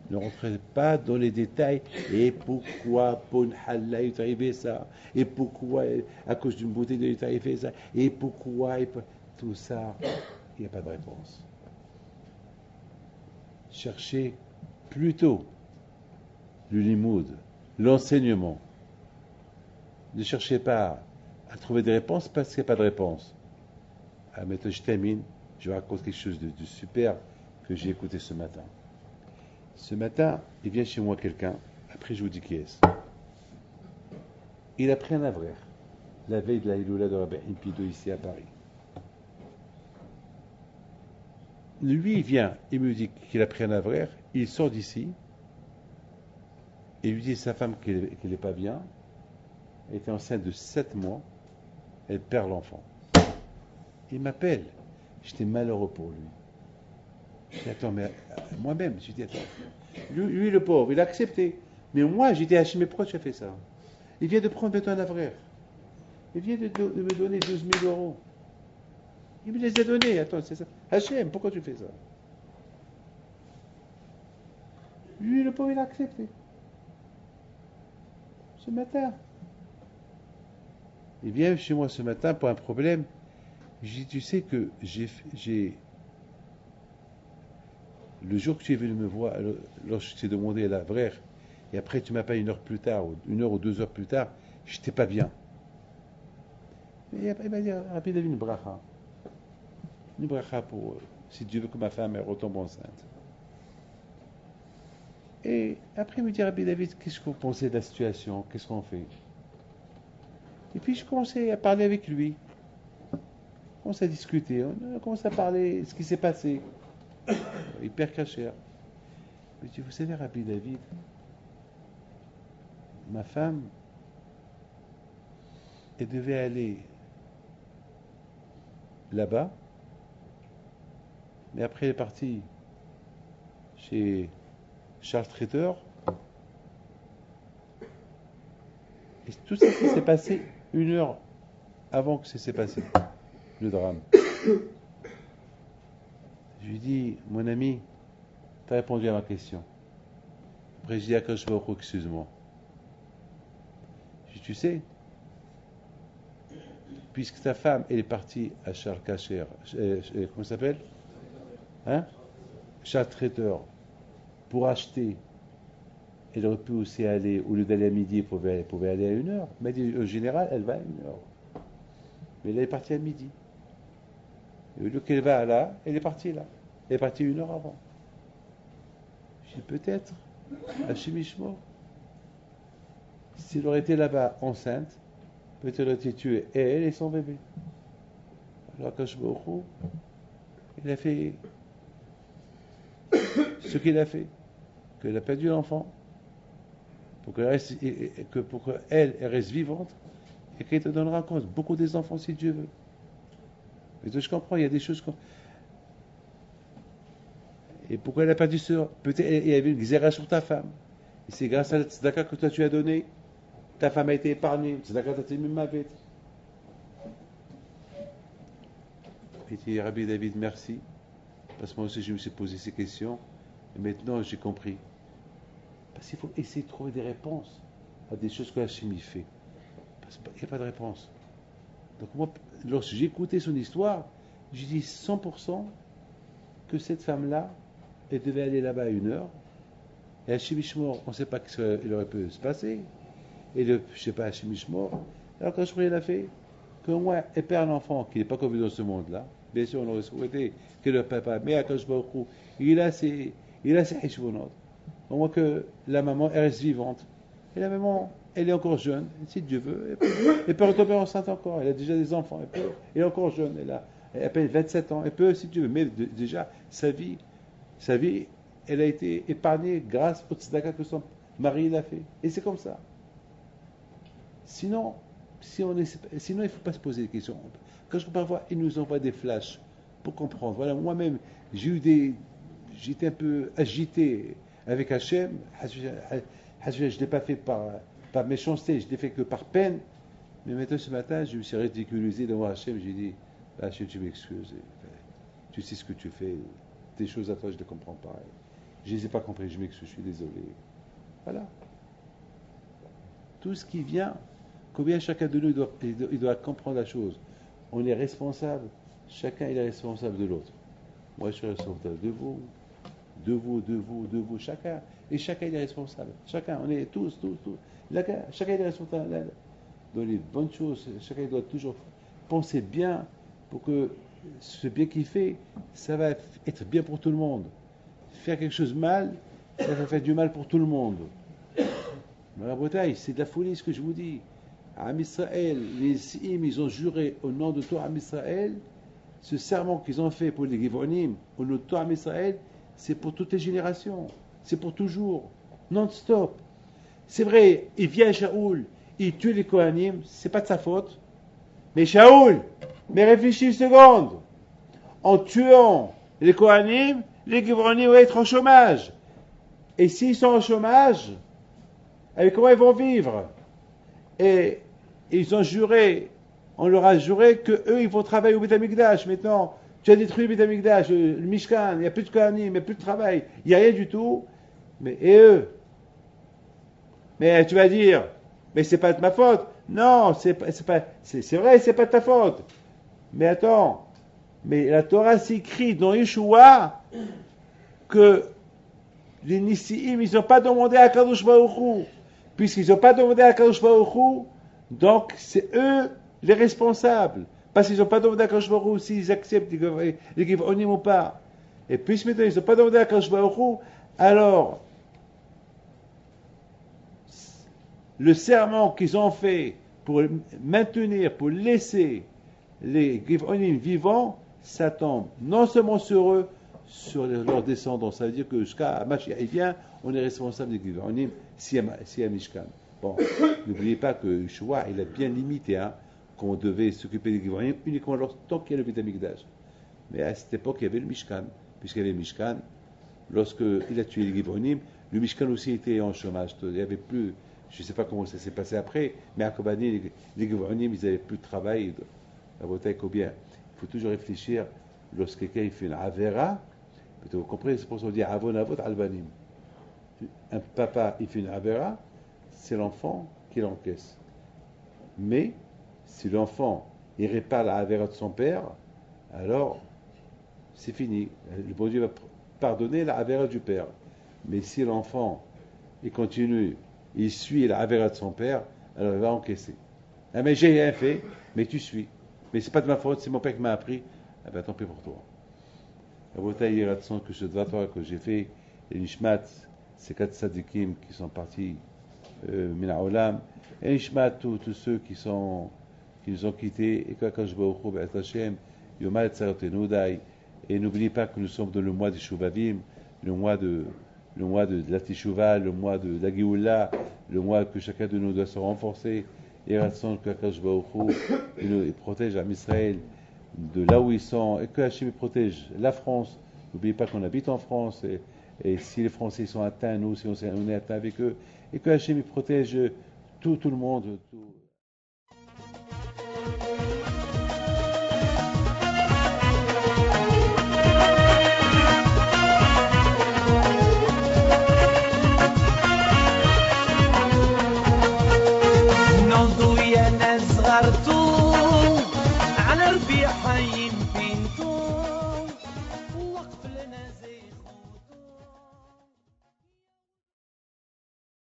Ne rentrez pas dans les détails. Et pourquoi pour une halal il est arrivé ça? Et pourquoi à cause d'une bouteille il est arrivé ça? Et pourquoi tout ça? Il n'y a pas de réponse. Cherchez plutôt le limoud, l'enseignement. Ne cherchez pas à trouver des réponses parce qu'il n'y a pas de réponse. Ah, maintenant, je termine. Je vous raconte quelque chose de super que j'ai écouté ce matin. Ce matin, il vient chez moi quelqu'un. Après, je vous dis qui est-ce. Il a pris un avraire la veille de la Hiloula de Rabbi Impido ici à Paris. Lui, il vient, il me dit qu'il a pris un avraire, il sort d'ici, et il lui dit à sa femme qu'elle n'est pas bien, elle était enceinte de 7 mois, elle perd l'enfant. Il m'appelle, j'étais malheureux pour lui. Je dis, attends, mais moi-même, je dis, attends, lui, le pauvre, il a accepté, mais moi, j'ai dit, Hachem, mais pourquoi tu as fait ça? Il vient de prendre un avraire, il vient de me donner 12 000 euros. Il me les a donnés. Attends, c'est ça. Hachem, pourquoi tu fais ça? Lui, le pauvre, il a accepté. Ce matin. Il vient chez moi ce matin pour un problème. Je dis, tu sais que j'ai... Le jour que tu es venu me voir, lorsque je t'ai demandé à la vraie, et après tu m'appelles 1 heure plus tard, ou 1 heure ou 2 heures plus tard, je n'étais pas bien. Et après, il m'a dit, Rabbi David, une bracha. Une bracha pour, si Dieu veut que ma femme elle retombe enceinte. Et après, il me dit, Rabbi David, qu'est-ce que vous pensez de la situation? Qu'est-ce qu'on fait? Et puis, je commençais à parler avec lui. On commence à discuter. On commence à parler de ce qui s'est passé. Hyper cachère. Je dis, vous savez, Rabbi David, ma femme, elle devait aller là-bas. Mais après, elle est partie chez Charles Trader. Et tout ça s'est passé 1 heure avant que ça s'est passé, le drame. Je lui dis, mon ami, tu as répondu à ma question. Après, je dis à Akadosh Baruch Hu, excuse-moi. Je dis, tu sais, puisque ta femme, elle est partie à Charles Kacher, comment ça s'appelle? Hein? Charles Traiteur, pour acheter, elle aurait pu aussi aller, au lieu d'aller à midi, elle pouvait aller à 1 heure. Mais en général, elle va à 1 heure. Mais là, elle est partie à midi. Et au lieu qu'elle va là, elle est partie là. Elle est partie 1 heure avant. Je dis peut-être, à Chimishmo, si elle aurait été là-bas enceinte, peut-être elle aurait été tuée, et elle et son bébé. Alors Akadosh Baruch Hu, il a fait ce qu'il a fait, qu'elle a perdu l'enfant, pour qu'elle reste, pour qu'elle reste vivante, et qu'elle te donnera compte beaucoup des enfants si Dieu veut. Et donc je comprends, il y a des choses comme... Et pourquoi elle a perdu ça? Peut-être il y avait une xéra sur ta femme. Et c'est grâce à la tzedaka que toi tu as donné. Ta femme a été épargnée. Tzedaka t'a mis ma bête. Et dit Rabbi David, merci. Parce que moi aussi je me suis posé ces questions. Et maintenant j'ai compris. Parce qu'il faut essayer de trouver des réponses à des choses que Hachem y fait. Parce qu'il n'y a pas de réponse. Donc moi, lorsque j'ai écouté son histoire, j'ai dit 100% que cette femme-là, elle devait aller là-bas à 1 heure. Et à Chimishmor, on ne sait pas ce qu'il aurait pu se passer. Et je ne sais pas, à Chimishmor. Alors quand je l'a fait, qu'au moins elle perd un enfant qui n'est pas connu dans ce monde-là. Bien sûr, on aurait souhaité que le papa, mais à Kadosh Baruch Hu, il a ses hishbonot. Au moins que la maman, elle reste vivante. Et la maman, elle est encore jeune, si Dieu veut. Elle peut retomber enceinte encore. Elle a déjà des enfants. Elle est encore jeune. Elle a à peine 27 ans. Elle peut, si Dieu veut. Mais déjà, sa vie, elle a été épargnée grâce au tzedaka que son mari l'a fait. Et c'est comme ça. Sinon, il ne faut pas se poser des questions. Quand je parfois, il nous envoie des flashs pour comprendre. Voilà, moi-même, j'étais un peu agité avec Hachem. Je ne l'ai pas fait par méchanceté, je l'ai fait que par peine. Mais maintenant, ce matin, je me suis ridiculisé devant Hachem. J'ai dit, Hachem, tu m'excuses. Tu sais ce que tu fais. Tes choses à toi, je ne les comprends pas. Je ne les ai pas compris, je m'excuse, je suis désolé. Voilà. Tout ce qui vient, combien chacun de nous il doit comprendre la chose. On est responsable, chacun est responsable de l'autre. Moi, je suis responsable de vous, chacun. Et chacun est responsable. Chacun, on est tous. Chacun est responsable. Dans les bonnes choses, chacun doit toujours penser bien pour que ce bien qu'il fait, ça va être bien pour tout le monde. Faire quelque chose de mal, ça va faire du mal pour tout le monde. C'est de la folie ce que je vous dis. Am Israël, les Siim, ils ont juré au nom de toi, Am Israël, ce serment qu'ils ont fait pour les Givonim, au nom de toi, Am Israël, c'est pour toutes les générations. C'est pour toujours. Non-stop. C'est vrai, il vient Shaoul, il tue les Kohanim, c'est pas de sa faute. Mais Shaoul, mais réfléchis une seconde. En tuant les Kohanim, les Givonim vont être en chômage. Et s'ils sont en chômage, avec comment ils vont vivre? Et ils ont juré, on leur a juré qu'eux, ils vont travailler au Beth Amikdash. Maintenant, tu as détruit le Beth Amikdash, le Mishkan, il n'y a plus de Kohanim, il n'y a plus de travail, il n'y a rien du tout. Mais et eux? Mais tu vas dire, mais c'est pas de ma faute. Non, c'est vrai, c'est pas de ta faute. Mais attends, mais la Torah s'écrit dans Yeshua que les Nissiim, ils n'ont pas demandé à Kadosh Baruch Hu. Puisqu'ils n'ont pas demandé à Kadosh Baruch Hu, donc c'est eux les responsables. Parce qu'ils n'ont pas demandé à Kadosh Baruch Hu s'ils acceptent les Givonim ou pas. Et puis maintenant, ils n'ont pas demandé à Kadosh Baruch Hu, alors le serment qu'ils ont fait pour maintenir, pour laisser les Givonim vivants, ça tombe non seulement sur eux, sur leurs descendants. Ça veut dire que jusqu'à Mashiach il vient, on est responsable des Givonim si à Mishkan. Bon, n'oubliez pas que Yeshua, il a bien limité qu'on devait s'occuper des Givonim uniquement tant qu'il y a le Beth Amikdash. Mais à cette époque, il y avait le Mishkan. Puisqu'il y avait le Mishkan, lorsqu'il a tué les Givonim, le Mishkan aussi était en chômage. Il n'y avait plus, je ne sais pas comment ça s'est passé après, mais à Kobani, les Givonim, ils n'avaient plus de travail. La bataille combien? Il faut toujours réfléchir, lorsque quelqu'un fait une avera, vous comprenez, c'est pour ça qu'on dit avon avot albanim. un papa, il fait une avera, c'est l'enfant qui l'encaisse. Mais si l'enfant, il répare la avera de son père, alors c'est fini. Le bon Dieu va pardonner la avera du père. Mais si l'enfant, il continue, il suit la avera de son père, alors il va encaisser. Ah, mais j'ai rien fait, mais tu suis. Mais c'est pas de ma faute, c'est mon père qui m'a appris. Ah ben tant pis pour toi. La bataille Yiratzon que je dois toi, que j'ai fait, et Nishmat, ces 4 sadikim qui sont partis Mina Olam, et Nishmat, tous ceux qui nous ont quittés, et qu'Akash Baruch Hu Be'ez Hashem, Yoma Etzarotenu Dai, et n'oublie pas que nous sommes dans le mois des Shuvavim, le mois de la Teshuvah, le mois de la Géoula, le mois que chacun de nous doit se renforcer, et Ratson que Akash Baruch Hu, il protège Am Israël de là où ils sont, et que Hachem protège la France. N'oubliez pas qu'on habite en France, et si les Français sont atteints, nous, si on est atteints avec eux, et que Hachem protège tout le monde.